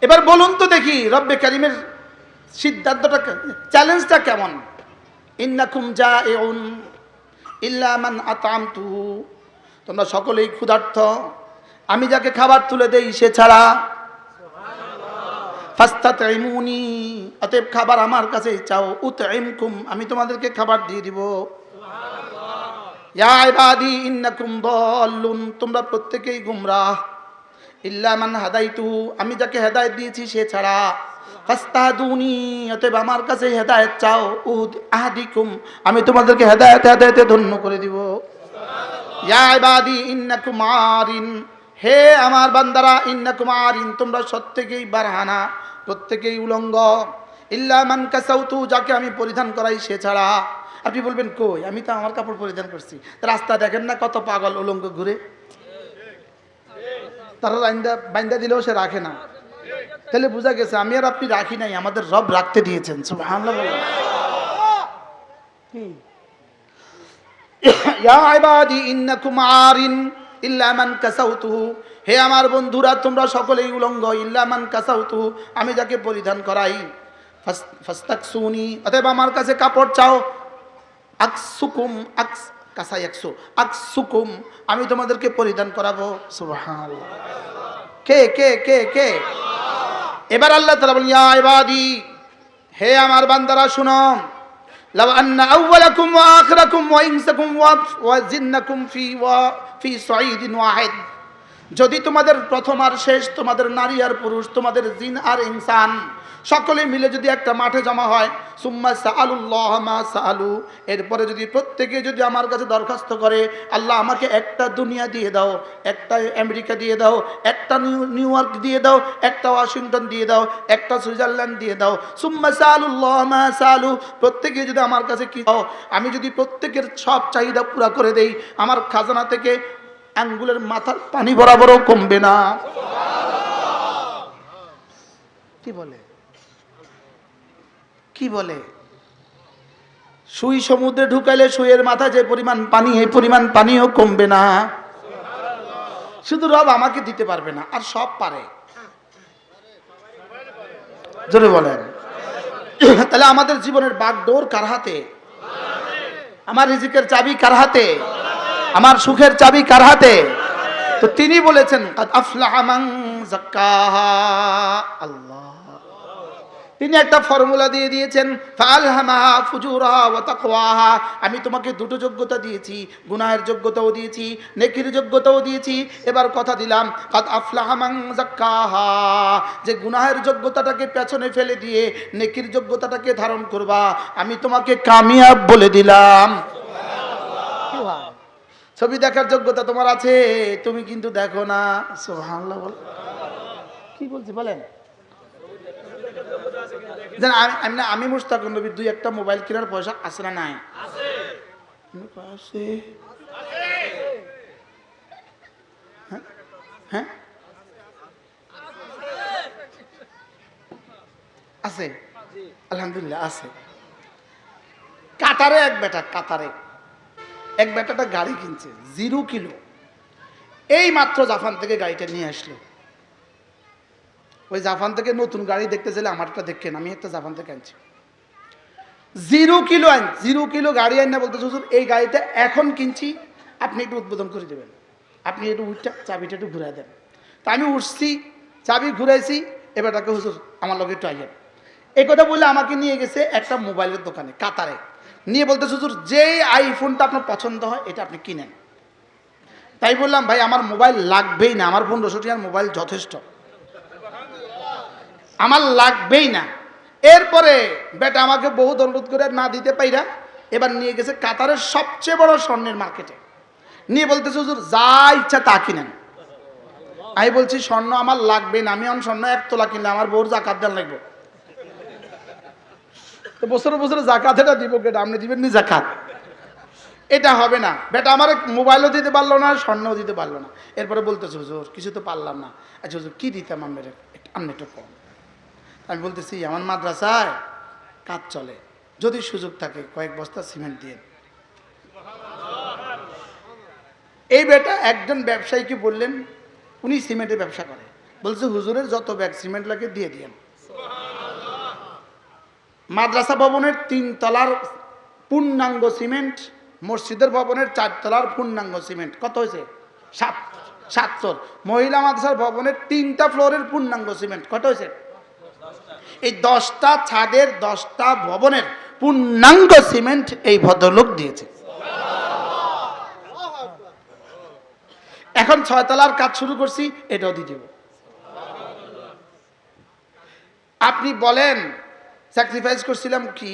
[SPEAKER 1] এবার বলুন তো দেখি রব্বে কারিমের সিদ্ধান্তটা, চ্যালেঞ্জটা কেমন? ইন্নাকুম জাইউন ইল্লা মান আতআমতুহু, তোমরা সকলেই ক্ষুধার্ত, আমি যাকে খাবার তুলে দেই সে ছাড়া। ফাস্তাতঈমুনি, অতএব খাবার আমার কাছে চাও, উতঈমকুম, আমি তোমাদেরকে খাবার দিয়ে দিব। ইয়া ইবাদি ইন্নাকুম দাল্লুন, তোমরা প্রত্যেকেই গুমরাহ, ইল্লা মান হাদাইতুহু, আমি যাকে হেদায়েত দিয়েছি সে ছাড়া। ফাস্তাহদুনি, অতএব আমার কাছে হেদায়েত চাও, আহদিকুম, আমি তোমাদেরকে হেদায়েতে ধন্য করে দিব। ইয়া ইবাদি ইন্নাকুম আরিন, হে আমার বান্দারা, ইন্নাকুম আরিন, তোমরা প্রত্যেকেই বারহানা, প্রত্যেকেই উলঙ্গ, ইল্লা মান কাসাউতু, যাকে আমি পরিধান করাই সে ছাড়া। আপনি বলবেন কই, আমি তো আমার কাপড় পরিধান করছি। রাস্তা দেখেন না কত পাগল উলঙ্গ ঘুরে, তারা বাইন্দা দিলেও সে রাখে না। তাহলে বোঝা গেছে আমি আর আপনি রাখি নাই, আমাদের রব রাখতে দিয়েছেন। সুবহানাল্লাহ। ইয়া ইবাদি ইন্নাকুম আরিন ইল্লা মান কাসাউতুহু, হে আমার বন্ধুরা তোমরা সকলেই উলঙ্গ, ইল্লা মান কাসাউতুহু, আমি যাকে পরিধান করাই। ফাস্তাকসুনি, অতএব আমার কাছে কাপড় চাও। আকসুকুম, কাসাই আকসুকুম, আমি তোমাদেরকে পরিধান করাবো। সুবহানাল্লাহ। কে কে কে কে? এবার আল্লাহ তাআলা বলেন ইয়া ইবাদি, হে আমার বান্দারা শুনো, লাউ আন্না আউওয়ালাকুম ওয়া আখিরাকুম ওয়া ইনসাকুম ওয়া জিন্নাকুম ফি সাঈদিন ওয়াহিদ, যদি তোমাদের প্রথম আর শেষ, তোমাদের নারী আর পুরুষ, তোমাদের জিন আর ইনসান সকলে মিলে যদি একটা মাঠে জমা হয়, সুম্মা সাআলুল্লাহ মা সাআলু, এরপরে যদি প্রত্যেকে যদি আমার কাছে দরখাস্ত করে, আল্লাহ আমাকে একটা দুনিয়া দিয়ে দাও, একটা আমেরিকা দিয়ে দাও, একটা নিউ ইয়র্ক দিয়ে দাও, একটা ওয়াশিংটন দিয়ে দাও, একটা সুইজারল্যান্ড দিয়ে দাও, সুম্মা সাআলুল্লাহ মা সাআলু, প্রত্যেকে যদি আমার কাছে কি দাও, আমি যদি প্রত্যেকের সব চাহিদা পুরা করে দেই, আমার খাজানা থেকে আঙ্গুলের মাথার পানি বরাবরও কমবে না। কি বলে কি বলে? সুই সমুদ্রে ঢুকাইলে সুইয়ের মাথা যে পরিমাণ পানি, এই পরিমাণ পানিও কমবে না। শুধু রব আমাকে দিতে পারবে না, আর সব পারে। জোরে বলেন। তাহলে আমাদের জীবনের বাগডোর কার হাতে? আমার রিজিকের চাবি কার হাতে? আমার সুখের চাবি কার হাতে? তো তিনি বলেছেন কাদ আফলাহা মান যাক্কাহা। আল্লাহ তিনি একটা ফর্মুলা দিয়ে দিয়েছেন, ফাআলহামাহা ফুজুরাহা ওয়া তাকওয়াহা। আমি তোমাকে দুটো যোগ্যতা দিয়েছি, গুনাহের যোগ্যতাও দিয়েছি, নেকির যোগ্যতাও দিয়েছি। এবার কথা দিলাম কাদ আফলাহা মান যাক্কাহা, যে গুনাহের যোগ্যতাটাকে পেছনে ফেলে দিয়ে নেকির যোগ্যতাটাকে ধারণ করবা, আমি তোমাকে কামিয়াব বলে দিলাম। সুবহানাল্লাহ। ছবি দেখার যোগ্যতা তোমার আছে, তুমি কিন্তু দেখো না। সুবহানাল্লাহ। বল কি বলছি বলেন? আমি মুশতাক নবীর দুই একটা মোবাইল কেনার পয়সা আছে না নাই? আছে। হ্যাঁ আছে, আলহামদুলিল্লাহ আছে। কাতারে এক বেটাটা গাড়ি কিনছে 0 কিলো। এই মাত্র জাপান থেকে গাড়িটা নিয়ে আসলো। ওই জাপান থেকে নতুন গাড়ি দেখতে চাইলে আমারটা দেখেন, আমি একটা জাপান থেকে আনছি। 0 কিলো 0 কিলো গাড়ি আন না, বলতেছে হুজুর এই গাড়িটা এখন কিনছি, আপনি একটু উদ্বোধন করে দেবেন, আপনি একটু উঠটা চাবিটা একটু ঘুরাই দেন। তা আমি উঠছি, চাবি ঘুরাইছি, এবার তাকে হুজুর আমার লগে একটু আইয়েন। এই কথা বলে আমাকে নিয়ে গেছে একটা মোবাইলের দোকানে কাতারে, নিয়ে বলতেছে হুজুর যেই আইফোনটা আপনার পছন্দ হয় এটা আপনি কিনেন। তাই বললাম ভাই আমার মোবাইল লাগবেই না, আমার 1500 টাকার মোবাইল যথেষ্ট, আমার লাগবেই না। এরপরে বেটা আমাকে বহু অনুরোধ করে না দিতে পাইরা এবার নিয়ে গেছে কাতারের সবচেয়ে বড় স্বর্ণের মার্কেটে, নিয়ে বলতেছে হুজুর যা ইচ্ছা তা কিনেন। আমি বলছি স্বর্ণ আমার লাগবে না, আমি এখন স্বর্ণ 1 তোলা কিনলে আমার বউর জাকাত দেন লাগবে। তো বছরে বছরে জাকাত এটা দিব কেটা? আপনি দিবেন নি জাকাত? এটা হবে না। বেটা আমার মোবাইলও দিতে পারলো না, স্বর্ণও দিতে পারলো না। এরপরে বলতেছে হুজুর কিছু তো পারলাম না। আচ্ছা হুজুর কি দিতাম আপনি একটু কম। আমি বলতেছি আমার মাদ্রাসায় কাজ চলে, যদি সুযোগ থাকে কয়েক বস্তা সিমেন্ট দিয়ে। এই বেটা একজন ব্যবসায়ীকে বললেন, উনি সিমেন্টের ব্যবসা করে, বলছে হুজুরের যত ব্যাগ সিমেন্ট লাগে দিয়ে দিয়েন। মাদ্রাসা ভবনের 3 তলার পূর্ণাঙ্গ সিমেন্ট, মসজিদের ভবনের 4 তলার পূর্ণাঙ্গ সিমেন্ট কত হয়েছে? 7 মহিলা মাদ্রাসার ভবনের 3টা ফ্লোরের পূর্ণাঙ্গ সিমেন্ট কত হয়েছে? এই 10টা ছাদের 10টা ভবনের পূর্ণাঙ্গ সিমেন্ট এই ভদ্রলোক দিয়েছে। এখন 6 তলার কাজ শুরু করছি, এটাও দিয়ে দেব। আপনি বলেন স্যাক্রিফাইস করছিলাম কি?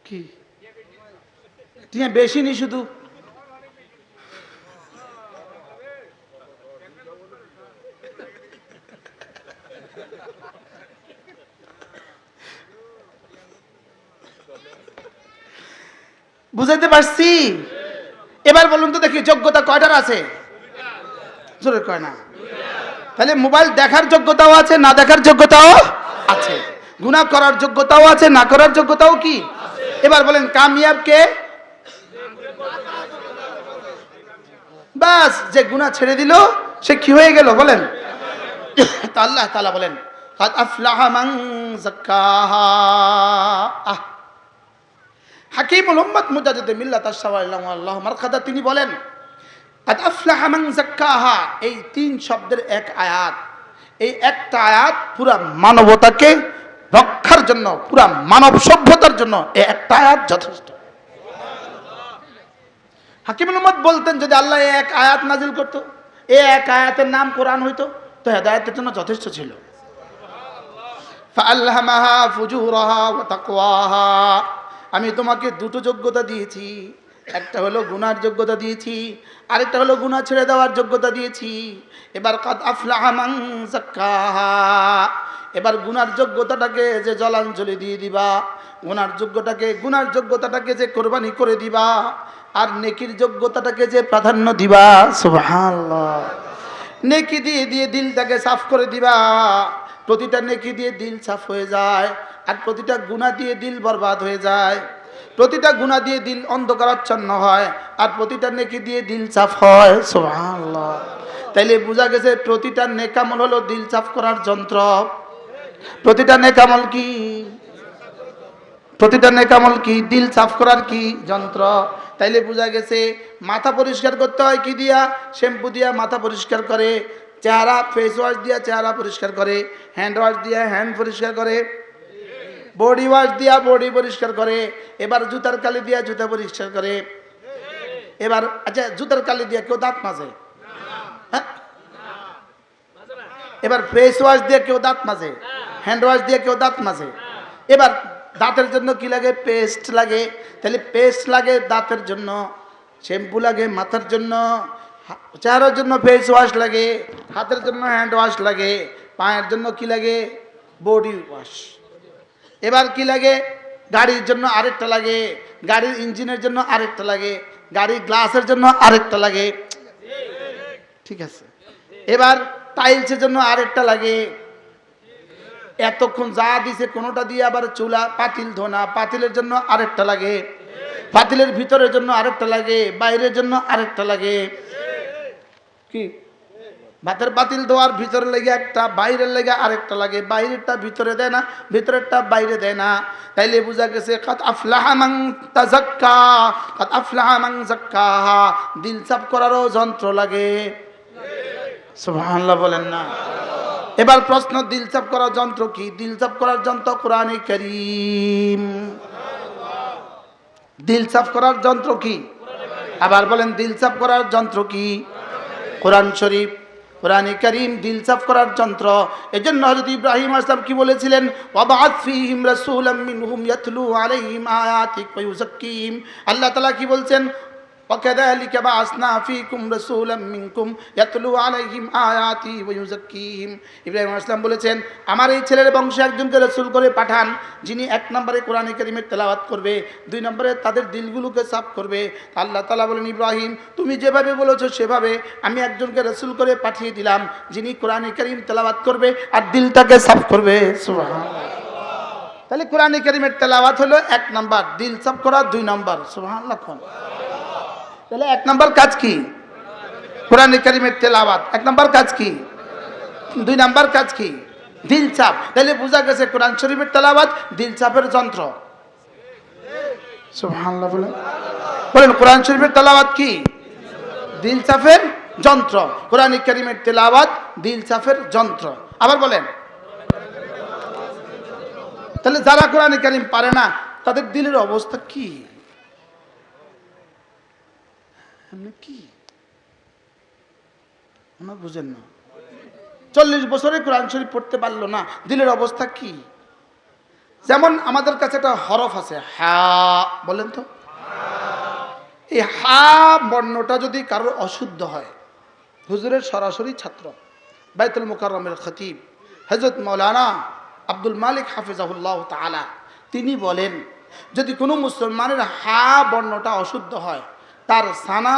[SPEAKER 1] কি টিয়া বেশি নি শুধু বুঝাইতে পারছি? এবার বলুন তো দেখি যোগ্যতা কয়টার আছে? জোরে কয় না। তাহলে মোবাইল দেখার যোগ্যতাও আছে, না দেখার যোগ্যতাও আছে, গুনাহ করার যোগ্যতাও আছে, না করার যোগ্যতাও কি? এবার বলেন কামিয়াব কে? বাস যে গুনাহ ছেড়ে দিল সে কি হয়ে গেল বলেন? তা আল্লাহ তাআলা বলেন কাদ আফলাহা মান যাক্কাহা। হাকিমুল উম্মাত মুজাদ্দিদ মিল্লাত আশ-শাওয়াইল্লাহু আল্লাহু মারকাদা তিনি বলেন কাদ আফলাহা মান যাক্কাহা, এই 3 শব্দের এক আয়াত, এই একটা আয়াত পুরা মানবতাকে রক্ষার জন্য, পুরা মানব সভ্যতার জন্য এই একটা আয়াত যথেষ্ট। হাকিমুল উম্মাত বলতেন যদি আল্লাহ এক আয়াত নাজিল করত, এই এক আয়াতের নাম কোরআন হইতো, তো হেদায়েতের জন্য যথেষ্ট ছিল। ফাআলহামাহা ফুজুরাহা ওয়া তাকওয়াহা, আমি তোমাকে দুটো যোগ্যতা দিয়েছি, একটা হলো গুনার যোগ্যতা দিয়েছি, আরেকটা হলো গুনাহ ছেড়ে দেওয়ার যোগ্যতা দিয়েছি। এবার কাদ আফলাহা মান যাক্কাহা, এবার গুনার যোগ্যতাটাকে যে জলাঞ্জলি দিয়ে দিবা, গুনার যোগ্যতাটাকে যে কোরবানি করে দিবা, আর নেকির যোগ্যতাটাকে যে প্রাধান্য দিবা। সুবহানাল্লাহ। নেকি দিয়ে দিয়ে দিলটাকে সাফ করে দিবা। প্রতিটা নেকি দিয়ে দিল সাফ হয়ে যায়, আর প্রতিটা গুনাহ দিয়ে দিল বরবাদ হয়ে যায়। প্রতিটা গুনাহ দিয়ে দিল অন্ধকারাচ্ছন্ন হয়, আর প্রতিটা নেকি দিয়ে দিল সাফ হয়। সুবহানাল্লাহ। তাইলে বোঝা গেছে প্রতিটা নেকামল হলো দিল সাফ করার যন্ত্র। প্রতিটা নেকামল কি? প্রতিটা নেকামল কি? দিল সাফ করার কি যন্ত্র। তাইলে বোঝা গেছে মাথা পরিষ্কার করতে হয় কি দিয়া? শ্যাম্পু দিয়া মাথা পরিষ্কার করে, চেহারা ফেস ওয়াশ দিয়া চেহারা পরিষ্কার করে, হ্যান্ড ওয়াশ দিয়া হ্যান্ড পরিষ্কার করে, বডি ওয়াশ দিয়া বডি পরিষ্কার করে। এবার জুতার কালি দিয়া জুতা পরিষ্কার করে। এবার আচ্ছা, জুতার কালি দিয়া কেউ দাঁত মাজে? হ্যাঁ। এবার ফেস ওয়াশ দিয়ে কেউ দাঁত মাজে, হ্যান্ড ওয়াশ দিয়ে কেউ দাঁত মাজে। এবার দাঁতের জন্য কি লাগে? পেস্ট লাগে। তাহলে পেস্ট লাগে দাঁতের জন্য, শ্যাম্পু লাগে মাথার জন্য, চেহারার জন্য ফেস ওয়াশ লাগে, হাতের জন্য হ্যান্ড ওয়াশ লাগে, পায়ের জন্য কি লাগে? Body wash. এবার কি লাগে? গাড়ির জন্য আরেকটা লাগে, গাড়ির ইঞ্জিনের জন্য আরেকটা লাগে, গাড়ির গ্লাসের জন্য আরেকটা লাগে। ঠিক আছে। এবার টাইলসের জন্য আরেকটা লাগে। এতক্ষণ যা দিছে কোনোটা দিয়ে আবার চুলা পাতিল ধোনা, পাতিলের জন্য আরেকটা লাগে, পাতিলের ভিতরের জন্য আরেকটা লাগে, বাইরের জন্য আরেকটা লাগে। কি? ভাতের পাতিল ধোয়ার ভিতরে লেগে একটা, বাইরের লেগে আরেকটা লাগে। বাইরেরটা ভিতরে দেয় না, ভিতরেরটা বাইরে দেয় না। তাইলে বোঝা গেছে কাদ আফলাহা মান তাযাক্কা, কাদ আফলাহা মান যাক্কাহা, দিল সাফ করারও যন্ত্র লাগে। সুবহানাল্লাহ বলেন না। এবার প্রশ্ন, দিল সাফ করার যন্ত্র কি? দিল সাফ করার যন্ত্র কোরআনে কারীম। দিল সাফ করার যন্ত্র কি? আবার বলেন, দিল সাফ করার যন্ত্র কি? কোরআন শরীফ, কোরআনে কারীম দিল সাফ করার যন্ত্র। এজন্য হযরত ইব্রাহিম আলাইহিস সালাম কি বলেছিলেন? ওয়াবাআত ফীহিম রাসূলাম মিনহুম ইয়াতলু আলাইহিম আয়াতিক ওয়া ইউযাক্কিহিম। আল্লাহ তাআলা কি বলছেন? وَكَذَلِكَ بَعَثْنَا فِيكُمْ رَسُولًا مِنْكُمْ يَتْلُو عَلَيْهِمْ آيَاتِي وَيُزَكِّيهِمْ। ইব্রাহিম আলাইহিস সালাম বলেছেন, আমার এই ছেলের বংশে একজনকে রাসূল করে পাঠান, যিনি এক নম্বরে কোরআনে কারীমের তেলাওয়াত করবে, দুই নম্বরে তাদের দিলগুলোকে সাফ করবে। আল্লাহ তাআলা বলেন, ইব্রাহিম তুমি যেভাবে বলেছো সেভাবে আমি একজনকে রাসূল করে পাঠিয়ে দিলাম, যিনি কোরআনে কারীম তেলাওয়াত করবে আর দিলটাকে সাফ করবে। সুবহানাল্লাহ। তাহলে কোরআনে কারীমের তেলাওয়াত হলো এক নাম্বার, দিল সাফ করা দুই নাম্বার। সুবহানাল্লাহ। তাহলে এক নাম্বার কাজ কি? কোরআনে কারীমের তেলাওয়াত। এক নাম্বার কাজ কি? দুই নাম্বার কাজ কি? দিল চাপ। তাহলে বোঝা গেছে কোরআন শরীফের তেলাওয়াত দিল চাপের যন্ত্র। সুবহানাল্লাহ বলেন। বলেন, কোরআন শরীফের তেলাওয়াত কি? দিল চাপের যন্ত্র। কোরআনে কারীমের তেলাওয়াত দিল চাপের যন্ত্র। আবার বলেন। তাহলে যারা কোরআনে কারীম পারে না তাদের দিলের অবস্থা কি? কি বুঝেন না? 40 বছরে কোরআন শরীফ পড়তে পারলো না, দিলের অবস্থা কি? যেমন আমাদের কাছে একটা হরফ আছে হা, বলেন তো। এই হা বর্ণটা যদি কারোর অশুদ্ধ হয়, হুজুরের সরাসরি ছাত্র বাইতুল মুকাররমের খতিব হযরত মাওলানা আব্দুল মালিক হাফিজাহুল্লাহ তাআলা, তিনি বলেন, যদি কোনো মুসলমানের হা বর্ণটা অশুদ্ধ হয়, তার সানা,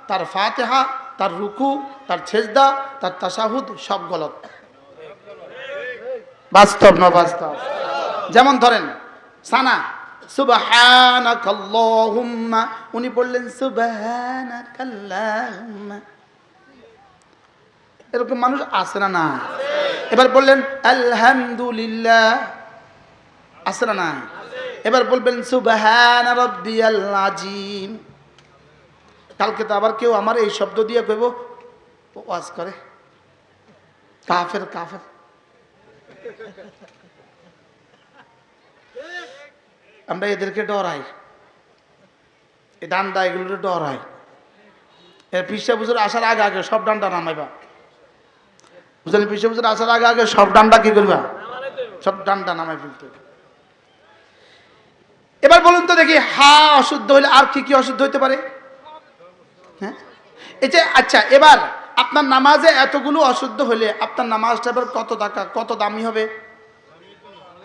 [SPEAKER 1] তার ফাতিহা, তার রুকু, তার সেজদা, তার তাশাহুদ সব গলত। বাস্তব না বাস্তব? যেমন ধরেন সানা, সুবহানাকাল্লাহুম্মা, উনি বললেন সুবহানাকাল্লাহুম্মা। এরকম মানুষ আছে না? না। এবার বললেন আলহামদুলিল্লাহ, আছে না? না। এবার বলবেন সুবহানা রাব্বিয়াল আযীম। কালকে তো আবার কেউ আমার এই শব্দ দিয়ে কইব ওয়াজ করে, কাফের কাফের। আমরা এদেরকে ডরাই, এই ডান্ডা এগুলোর ডরাই। পিসা বুঝুর আসার আগে আগে সব ডান্ডা নামাইবা, বুঝলেন? পিসা বুঝুর আসার আগে আগে সব ডান্ডা কি করবা? সব ডান্ডা নামাই ফেলতে। এবার বলুন তো দেখি, হা অশুদ্ধ হলে আর কি কি অশুদ্ধ হইতে পারে? হ্যাঁ, এই যে আচ্ছা, এবার আপনার নামাজে এতগুলো অশুদ্ধ হলে আপনার নামাজটা এবার কত টাকা, কত দামি হবে?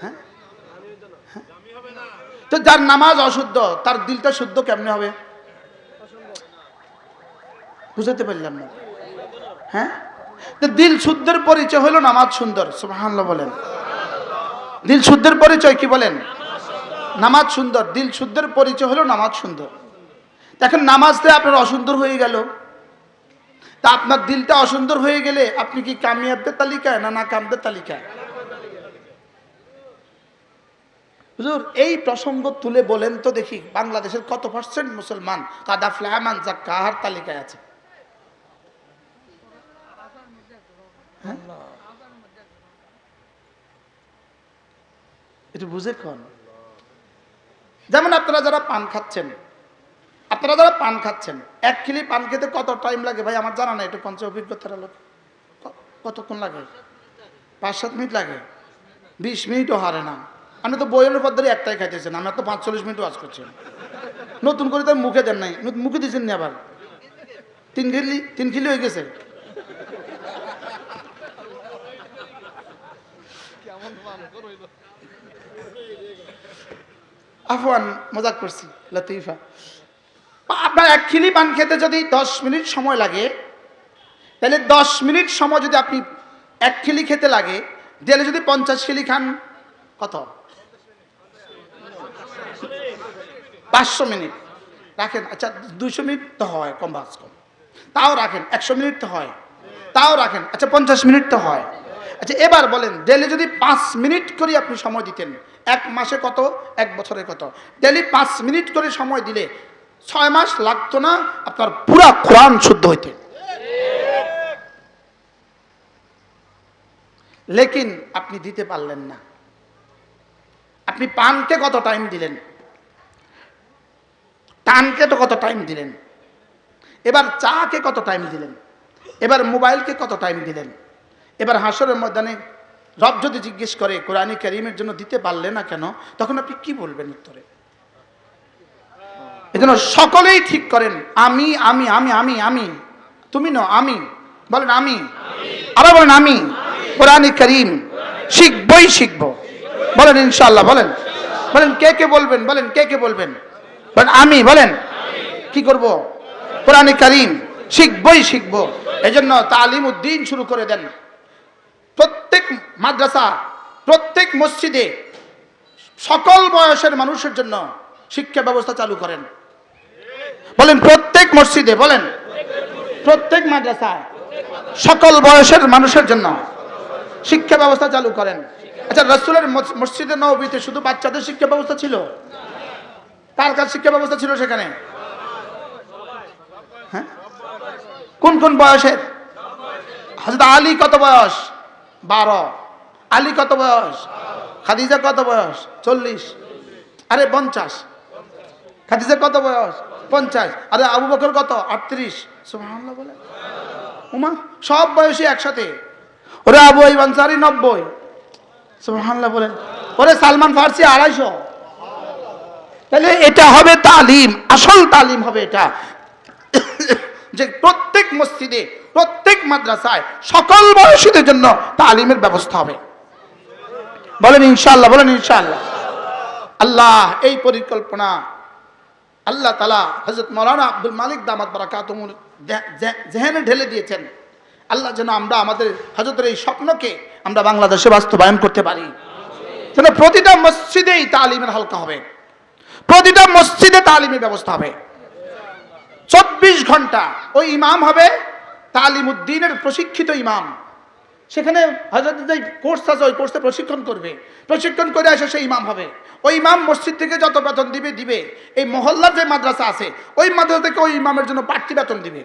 [SPEAKER 1] হ্যাঁ, তো যার নামাজ অশুদ্ধ তার দিলটা শুদ্ধ কেমনে হবে? বুঝাতে পারলাম না। হ্যাঁ, তো দিল শুদ্ধের পরিচয় হলো নামাজ সুন্দর। সুবহানাল্লাহ বলেন। দিল শুদ্ধের পরিচয় কি বলেন? নামাজ সুন্দর। দিল শুদ্ধের পরিচয় হলো নামাজ সুন্দর। এখন নামাজটা আপনার অসুন্দর হয়ে গেল, তা আপনার দিলটা অসুন্দর হয়ে গেলে আপনি কি কামিয়াবদের তালিকায় না নাকামদের তালিকায়? হুজুর এই প্রসঙ্গ তুলে বলেন তো দেখি, বাংলাদেশের কত পার্সেন্ট মুসলমান কাদ আফলাহা মান যাক্কাহার তালিকায় আছে? হ্যাঁ? এটা বুঝে কোন? যেমন আপনারা যারা পান খাচ্ছেন, এক খিলি পান খেতে কত টাইম লাগে ভাই আমার জানা নাই, একটু পঞ্চ অভিজ্ঞতার লোক কতক্ষণ লাগে? 5-7 মিনিট লাগে? 20 মিনিটও হারে না। আপনি তো বইয়ের পদ্ধতি একটাই খাইতেছেন, আমরা তো 45 মিনিট ওয়াজ করছি। নতুন করে তো মুখে দেন নাই, মুখে দিয়েছেন নি আবার? 3 খিলি হয়ে গেছে। আফওয়ান, মজাক করছি, লতিফা। আপনার এক খিলি পান খেতে যদি 10 মিনিট সময় লাগে, তাহলে 10 মিনিট সময় যদি আপনি এক খিলি খেতে লাগে, তাহলে যদি 50 খিলি খান কত? 500 মিনিট রাখেন। আচ্ছা 200 মিনিট তো হয় কম বাস কম, তাও রাখেন। 100 মিনিট তো হয়, তাও রাখেন। আচ্ছা 50 মিনিট তো হয়। আচ্ছা এবার বলেন, ডেলি যদি 5 মিনিট করে আপনি সময় দিতেন, 1 মাসে কত, 1 বছরে কত? ডেলি 5 মিনিট করে সময় দিলে 6 মাস লাগতো না আপনার পুরা কোরআন শুদ্ধ হইতে। লেকিন আপনি দিতে পারলেন না। আপনি পানকে কত টাইম দিলেন, টানকে তো কত টাইম দিলেন, এবার চাকে কত টাইম দিলেন, এবার মোবাইলকে কত টাইম দিলেন। এবার হাসরের ময়দানে রব যদি জিজ্ঞেস করে কোরআনে কারীমের জন্য দিতে পারলে না কেন, তখন আপনি কি বলবেন উত্তরে? এজন্য সকলেই ঠিক করেন, আমি আমি আমি আমি আমি, তুমি ন, আমি বলেন, আমি আবার বলেন, আমি কোরআনে কারীম শিখবই শিখব। বলেন ইনশাআল্লাহ। বলেন বলেন, কে কে বলবেন? বলেন কে কে বলবেন? বলেন আমি। বলেন কি করব? কোরআনে কারীম শিখবই শিখব। এজন্য তালিম উদ্দিন শুরু করে দেন। প্রত্যেক মাদ্রাসা, প্রত্যেক মসজিদে সকল বয়সের মানুষের জন্য শিক্ষা ব্যবস্থা চালু করেন। বলেন প্রত্যেক মসজিদে, বলেন প্রত্যেক মাদ্রাসায় সকল বয়সের মানুষের জন্য শিক্ষা ব্যবস্থা চালু করেন। আচ্ছা রাসূলের মসজিদে নববীতে শুধু বাচ্চাদের শিক্ষা ব্যবস্থা ছিল? কার কার শিক্ষা ব্যবস্থা ছিল সেখানে? হ্যাঁ, কোন কোন বয়সের? হযরত আলী কত বয়স? 12। আলী কত বয়স? খাদিজা কত বয়স? 40। আরে 50। খাদিজা কত বয়স? 50। আরে আবু বকর কত? 38। সুবহানাল্লাহ বলেন। উমা সব বয়সী একসাথে। ওরে আবু আইয়ুব আনসারী 90। সুবহানাল্লাহ বলেন। ওরে সালমান ফারসি 250। তাহলে এটা হবে তালিম, আসল তালিম হবে এটা, যে প্রত্যেক মসজিদে, প্রত্যেক মাদ্রাসায় সকল বয়সীদের জন্য তালিমের ব্যবস্থা হবে। বলেন ইনশাআল্লাহ। বলেন ইনশাআল্লাহ। আল্লাহ এই পরিকল্পনা আল্লাহ তাআলা হযরত মাওলানা আব্দুল মালিক দামাত বারাকাতুহুর জেহেনে ঢেলে দিয়েছেন। আল্লাহ যেন আমরা আমাদের হযরতের এই স্বপ্নকে আমরা বাংলাদেশে বাস্তবায়ন করতে পারি। যেন প্রতিটা মসজিদেই তালিমের হালকা হবে, প্রতিটা মসজিদে তালিমের ব্যবস্থা হবে। 24 ঘন্টা ওই ইমাম হবে তালিম উদ্দিনের প্রশিক্ষিত ইমাম। সেখানে হযরতের যে কোর্স আছে ওই কোর্সে প্রশিক্ষণ করবে, প্রশিক্ষণ করে এসে সেই ইমাম হবে। ওই ইমাম মসজিদ থেকে যত বেতন দিবে দিবে, এই মহল্লার যে মাদ্রাসা আছে ওই মাদ্রাসা থেকে ওই ইমামের জন্য বাড়তি বেতন দিবে।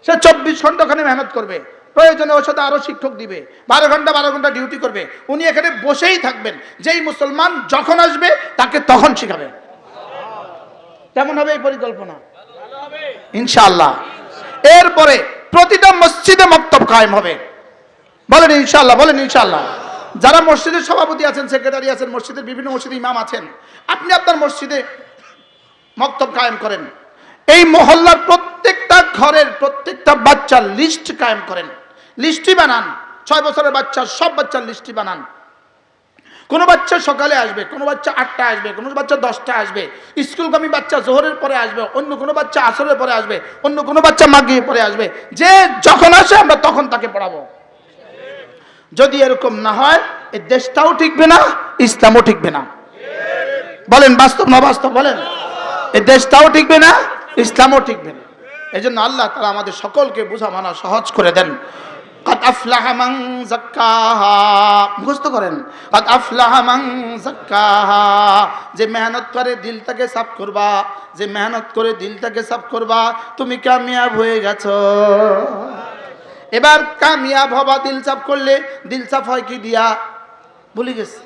[SPEAKER 1] সে 24 ঘন্টা ওখানে মেহনত করবে, প্রয়োজনে ওর সাথে আরো শিক্ষক দিবে, 12 ঘন্টা ডিউটি করবে। উনি এখানে বসেই থাকবেন, যেই মুসলমান যখন আসবে তাকে তখন শিখাবে। কেমন হবে এই পরিকল্পনা? ইনশাআল্লাহ। এরপরে প্রতিটা মসজিদে মক্তব কায়েম হবে। বলেন ইনশাআল্লাহ। বলেন ইনশাআল্লাহ। যারা মসজিদের সভাপতি আছেন, সেক্রেটারি আছেন, মসজিদের বিভিন্ন মসজিদে ইমাম আছেন, আপনি আপনার মসজিদে মক্তব কায়েম করেন। এই মহল্লার প্রত্যেকটা ঘরের প্রত্যেকটা বাচ্চার লিস্ট কায়েম করেন, লিস্টই বানান। 6 বছরের বাচ্চা, সব বাচ্চার লিস্টই বানান। কোনো বাচ্চা সকালে আসবে, কোনো বাচ্চা 8টায় আসবে, কোনো বাচ্চা 10টায় আসবে, স্কুলগামী বাচ্চা জোহরের পরে আসবে, অন্য কোনো বাচ্চা আসরের পরে আসবে, অন্য কোনো বাচ্চা মাগরিবের পরে আসবে। যে যখন আসে আমরা তখন তাকে পড়াবো। যদি এরকম না হয় এই দেশটাও টিকবে না, ইসলামও টিকবে না। বলেন বাস্তব না বাস্তব? বলেন এই দেশটাও টিকবে না, ইসলামও টিকবে না। এই জন্য আল্লাহ তাআলা আমাদের সকলকে বোঝা মানা সহজ করে দেন। قد أفلح من زكاها, মুখস্থ করেন, قد أفلح من زكاها। যে মেহনত করে দিলটাকে সাফ করবা, যে মেহনত করে দিলটাকে সাফ করবা, তুমি কামিয়াব হয়ে গেছো। এবার কামিয়াব হবা দিল সাফ করলে। দিল সাফ হয় কি দিয়া? ভুলে গেছি।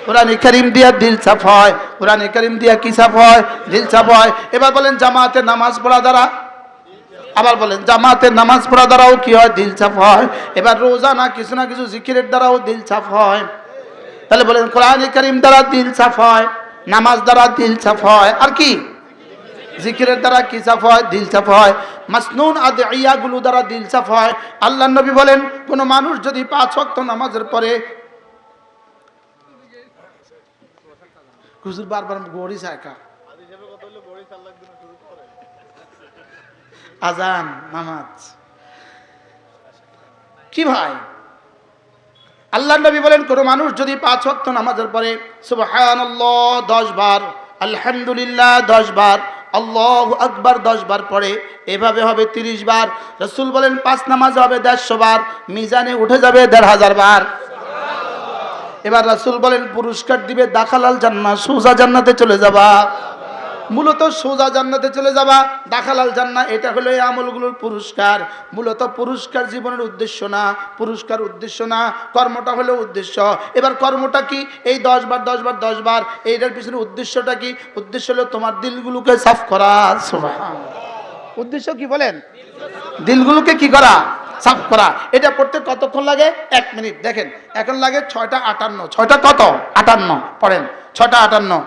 [SPEAKER 1] কোরআনে কারীম দিয়া দিল সাফ হয়। কোরআনে কারীম দিয়া কি সাফ হয়? দিল সাফ হয়। এবার বলেন জামাতে নামাজ পড়া দ্বারা, আবার বলেন জামাতে নামাজ পড়া দ্বারাও কি হয়? দিল সাফ হয়। এবার রোজা না কিছু জিকিরের দ্বারাও দিল সাফ হয়। তাহলে বলেন কোরআনে কারীম দ্বারা দিল সাফ হয়, নামাজ দ্বারা দিল সাফ হয়, আর কি? জিকিরের দ্বারা কি সাফ হয়? দিল সাফ হয়। মাসনুন আদিয়াগুলো দ্বারা দিল সাফ হয়। আল্লাহর নবী বলেন কোন মানুষ যদি 5 ওয়াক্ত নামাজের পরে, হুজুর বারবার গড়ি চাকা, আজান নামাজ কি ভাই? আল্লাহর নবী বলেন কোন মানুষ যদি 5 ওয়াক্ত নামাজের পরে সুবহানাল্লাহ 10 বার, আলহামদুলিল্লাহ 10 বার, আল্লাহু আকবার 10 বার পড়ে, এভাবে হবে 30 বার। রাসূল বলেন 5 নামাজ হবে 150 বার, মিজানে উঠে যাবে 1500 বার। এবার রাসূল বলেন পুরস্কার দিবে দাখালাল জান্নাহ, সোজা জান্নাতে চলে যাবা। মূলত সোজা জান্নাতে চলে যাবা, দাখালাল জান্নাহ, এটা হলো এই আমলগুলোর পুরস্কার। মূলত পুরস্কার জীবনের উদ্দেশ্য না, পুরস্কার উদ্দেশ্য না, কর্মটা হলো উদ্দেশ্য। এবার কর্মটা কি? এই 10 বার 10 বার 10 বার, এইটার পিছনে উদ্দেশ্যটা কি? উদ্দেশ্য হলো তোমার দিলগুলোকে সাফ করা। সুবহানাল্লাহ। উদ্দেশ্য কি বলেন? দিলগুলোকে কি করা? সাফ করা। এটা পড়তে কতক্ষণ লাগে? 1 মিনিট। দেখেন এখন লাগে 6টা 58। 6টা কত? 58। পড়েন 6টা 58।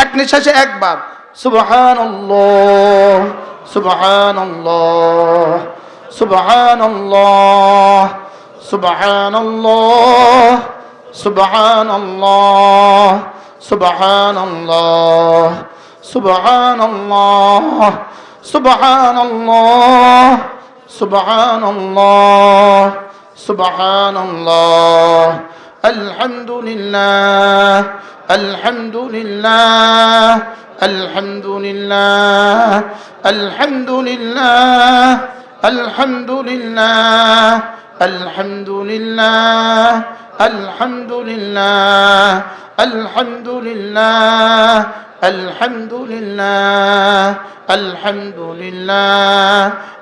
[SPEAKER 1] এক নিঃশ্বাসে একবার সুবহানাল্লাহ সুবহানাল্লাহ সুবহানাল্লাহ সুবহানাল্লাহ সুবহানাল্লাহ সুবহানাল্লাহ সুবহানাল্লাহ সুবহানাল্লাহ সুবহানাল্লাহ সুবহানাল্লাহ আলহামদুলিল্লাহ আলহামদুলিল্লাহ আলহামদুলিল্লাহ আলহামদুলিল্লাহ আলহামদুলিল্লাহ আলহামদুলিল্লাহ আলহামদুলিল্লাহ আলহামদুলিল্লাহ আলহামদুলিল্লাহ আলহামদুলিল্লাহ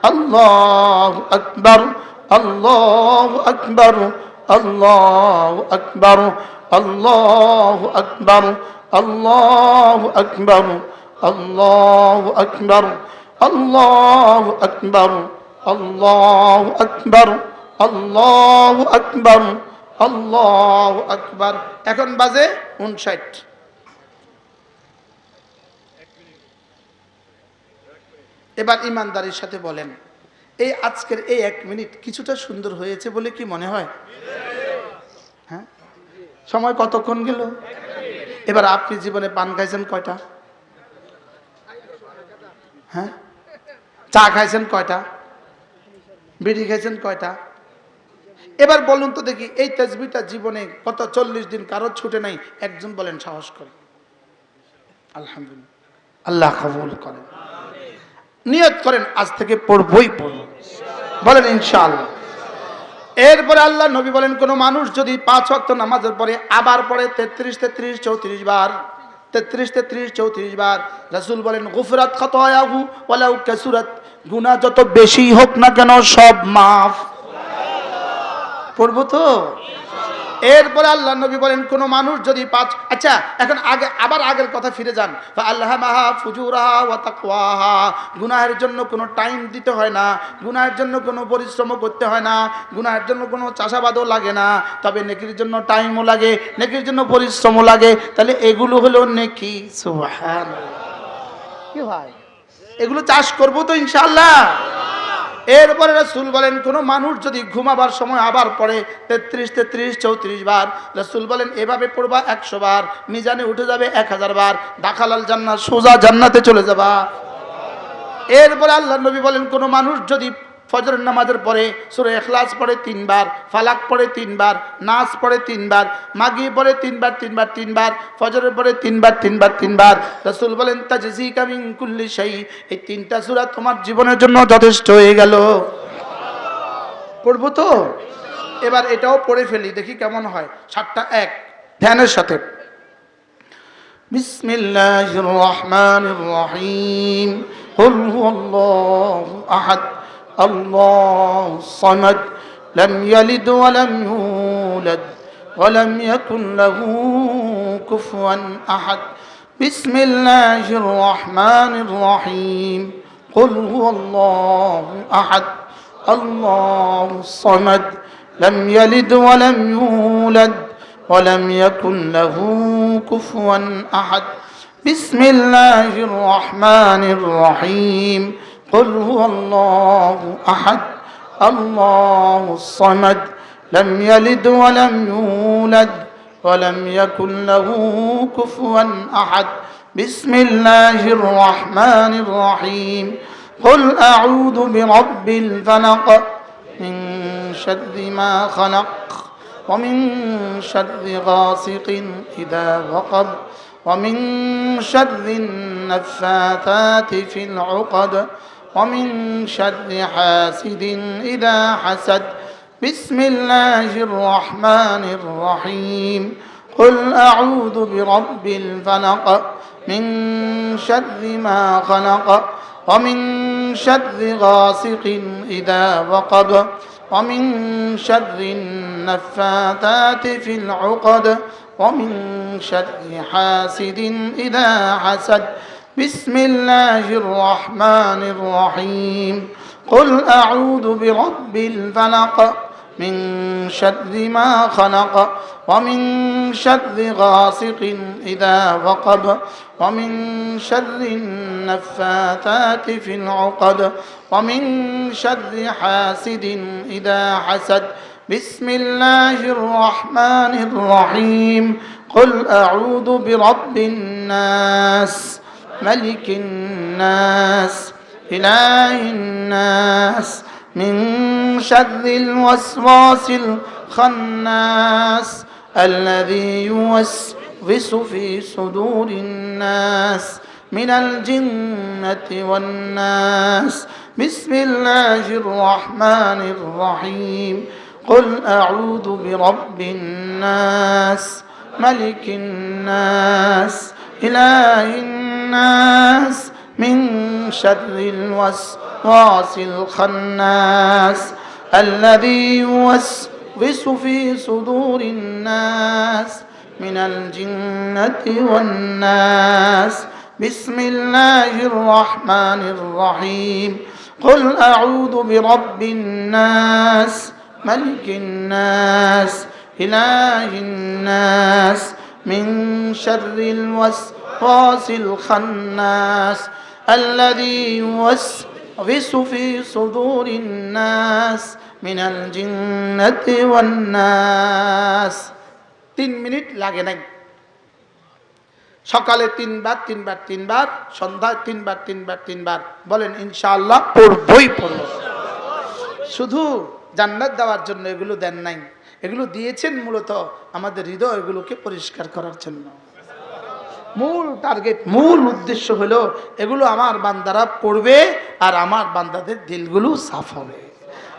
[SPEAKER 1] আল্লাহু আকবার আল্লাহু আকবার আল্লাহু আকবার আল্লাহু আকবার আল্লাহু আকবার আল্লাহু আকবার আল্লাহু আকবার আল্লাহু আকবার আল্লাহু আকবার আল্লাহু আকবার। এখন বাজে 59। এবার ইমানদারির সাথে বলেন এই আজকের এই 1 মিনিট কিছুটা সুন্দর হয়েছে বলে কি মনে হয়? হ্যাঁ, সময় কতক্ষণ গেল? এবার আপনি জীবনে পান খাইছেন কয়টা? হ্যাঁ, চা খাইছেন কয়টা? বিড়ি খাইছেন কয়টা? এবার বলুন তো দেখি এই তাসবিহটা জীবনে কত 40 দিন কারো ছুটে নাই, একজন বলেন সাহস করে। আলহামদুলিল্লাহ, আল্লাহ কবুল করেন। নিয়ত করেন আজ থেকে পড়বই পড়ব, বলেন ইনশাআল্লাহ। এরপরে আল্লাহ নবী বলেন কোন মানুষ যদি 5 ওয়াক্ত নামাজের পরে আবার পড়ে 33 33 34 বার, 33 33 34 বার, রাসূল বলেন গুফরাত খাতায়াহু ওয়ালাউ কাসুরাত, গুনাহ যত বেশি হোক না কেন সব মাফ। পড়বো তো? এরপরে আল্লাহ নবী বলেন কোন মানুষ যদি পাঁচ, আচ্ছা এখন আবার আগের কথা ফিরে যান। ফাআলহামাহা ফুজুরাহা ওয়া তাকওয়াহা, গুনাহের জন্য কোনো টাইম দিতে হয় না, গুনাহের জন্য কোনো পরিশ্রম করতে হয় না, গুনাহের জন্য কোনো চাষাবাদও লাগে না, তবে নেকির জন্য টাইমও লাগে, নেকির জন্য পরিশ্রমও লাগে। তাহলে এগুলো হলো নেকি। সুবহানাল্লাহ। কি ভাই, এগুলো চাষ করবো তো ইনশাআল্লাহ। এরপরে রাসূল বলেন কোন মানুষ যদি ঘুমাবার সময় আবার পড়ে 33 33 34 বার, রাসূল বলেন এভাবে পড়বা 100 বার, মিজানে উঠে যাবে 1000 বার, দাখালাল জান্নাত, সোজা জান্নাতে চলে যাবা। এরপরে আল্লাহ নবী বলেন কোন মানুষ যদি ফজরের নামাজের পরে সূরা ইখলাস পড়ে 3 বার, ফালাক পড়ে 3 বার, নাস পড়ে 3 বার, মাগরিব পড়ে 3 বার 3 বার 3 বার, ফজরের পরে 3 বার 3 বার 3 বার, রাসূল বলেন তাজজিকা মিন কুল্লি শাই, এই 3টা সূরা তোমার জীবনের জন্য যথেষ্ট হয়ে গেল। পড়বো তো? এবার এটাও পড়ে ফেলি, দেখি কেমন হয়। 7টা 1 ধ্যানের সাথে। বিসমিল্লাহির রহমানির রহিম। কুল হুয়াল্লাহু আহাদ আল্লাহুস সামাদ লাম ইয়ালিদ ওয়া লাম ইউলাদ ওয়া লাম ইয়াকুল লাহু কুফুয়ান আহাদ। বিসমিল্লাহির রহমানির রহিম। কুল হুয়াল্লাহু আহাদ আল্লাহুস সামাদ লাম ইয়ালিদ ওয়া লাম ইউলাদ ولم يكن له كفوا أحد. بسم الله الرحمن الرحيم. قل هو الله أحد الله الصمد لم يلد ولم يولد ولم يكن له كفوا أحد. بسم الله الرحمن الرحيم. قل أعوذ برب الفلق من شر ما خلق ومن شر غاسق إذا وقب ومن شر النفاثات في العقد ومن شر حاسد إذا حسد. بسم الله الرحمن الرحيم. قل أعوذ برب الفلق من شر ما خلق ومن شر غاسق إذا وقب ومن شر النفاثات في العقد ومن شر حاسد إذا حسد. بسم الله الرحمن الرحيم. قل أعوذ برب الفلق من شر ما خلق ومن شر غاسق إذا وقب ومن شر النفاثات في العقد ومن شر حاسد إذا حسد. بسم الله الرحمن الرحيم. قل أعوذ برب الناس ملك الناس إله الناس من شر الوسواس الخناس الذي يوسوس في صدور الناس من الجنة والناس. بسم الله الرحمن الرحيم. قل أعوذ برب الناس ملك الناس إله الناس من شر الوسواس الخناس الذي يوسوس في صدور الناس من الجنة والناس. بسم الله الرحمن الرحيم. قل أعوذ برب الناس ملك الناس إله الناس من شر الوسواس الخناس الذي يوسوس في صدور الناس من الجنة والناس. 3 মিনিট লাগে নাই। সকালে 3 বার 3 বার 3 বার, সন্ধ্যায় 3 বার 3 বার 3 বার বলেন ইনশাআল্লাহ পড়বই পড়ব। শুধু জান্নাত দেওয়ার জন্য এগুলো দেন নাই, এগুলো দিয়েছেন মূলত আমাদের হৃদয়গুলোকে পরিষ্কার করার জন্য। মূল টার্গেট, মূল উদ্দেশ্য হলো এগুলো আমার বান্দারা পড়বে আর আমার বান্দাদের দিলগুলো সাফ হবে,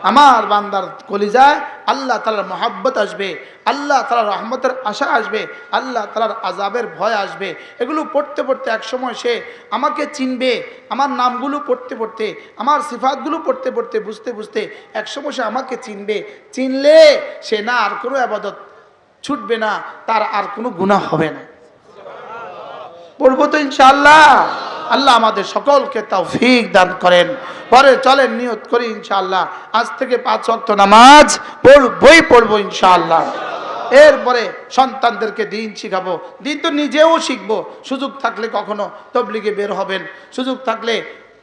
[SPEAKER 1] আমার বান্দার কলিজায় আল্লাহ তাআলার মহব্বত আসবে, আল্লাহ তাআলার রহমতের আশা আসবে, আল্লাহ তাআলার আযাবের ভয় আসবে। এগুলো পড়তে পড়তে একসময় সে আমাকে চিনবে, আমার নামগুলো পড়তে পড়তে, আমার সিফাতগুলো পড়তে পড়তে, বুঝতে বুঝতে একসময় সে আমাকে চিনবে। চিনলে সে না আর কোনো ইবাদত ছুটবে না, তার আর কোনো গুনাহ হবে না। পড়বো তো ইনশাআল্লাহ। আল্লাহ আমাদের সকলকে তৌফিক দান করেন। পরে চলেন নিয়ত করি ইনশাআল্লাহ আজ থেকে 5 ওয়াক্ত নামাজ পড়বো ইনশাআল্লাহ। এরপরে সন্তানদেরকে দিন শিখাবো, দিন তো নিজেও শিখবো। সুযোগ থাকলে কখনো তবলিগে বের হবেন, সুযোগ থাকলে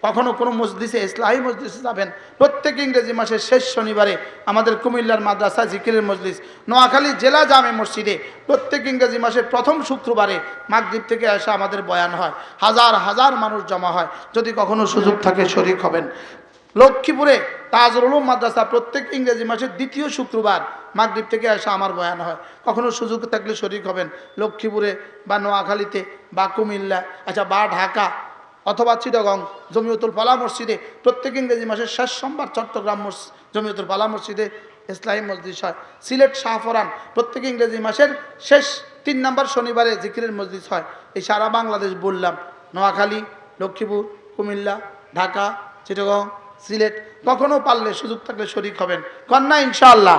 [SPEAKER 1] কখনো কোনো মজলিসে, ইসলামী মজলিসে যাবেন। প্রত্যেক ইংরেজি মাসের শেষ শনিবারে আমাদের কুমিল্লার মাদ্রাসা জিকিরের মজলিস, নোয়াখালী জেলা জামে মসজিদে প্রত্যেক ইংরেজি মাসের প্রথম শুক্রবারে মাগরিব থেকে আসা আমাদের বয়ান হয়। হাজার হাজার মানুষ জমা হয়। যদি কখনো সুযোগ থাকে শরীক হবেন। লক্ষ্মীপুরে তাজুল উলুম মাদ্রাসা প্রত্যেক ইংরেজি মাসের দ্বিতীয় শুক্রবার মাগরিব থেকে আসা আমার বয়ান হয়। কখনো সুযোগ থাকলে শরীক হবেন। লক্ষ্মীপুরে বা নোয়াখালীতে বা কুমিল্লা, আচ্ছা, বা ঢাকা অথবা চিটাগং জমিয়তুল ফালাহ মসজিদে প্রত্যেক ইংরেজি মাসের শেষ সোমবার চট্টগ্রাম জমিয়তুল ফালাহ মসজিদে ইসলামী মজলিস হয়। সিলেট শাহফরান প্রত্যেক ইংরেজি মাসের শেষ 3 নম্বর শনিবারে জিকিরের মজলিস হয়। এই সারা বাংলাদেশ বললাম, নোয়াখালী, লক্ষ্মীপুর, কুমিল্লা, ঢাকা, চিটাগং, সিলেট। কখনো পারলে সুযোগ থাকলে শরীক হবেন, কন্যা ইনশাআল্লাহ।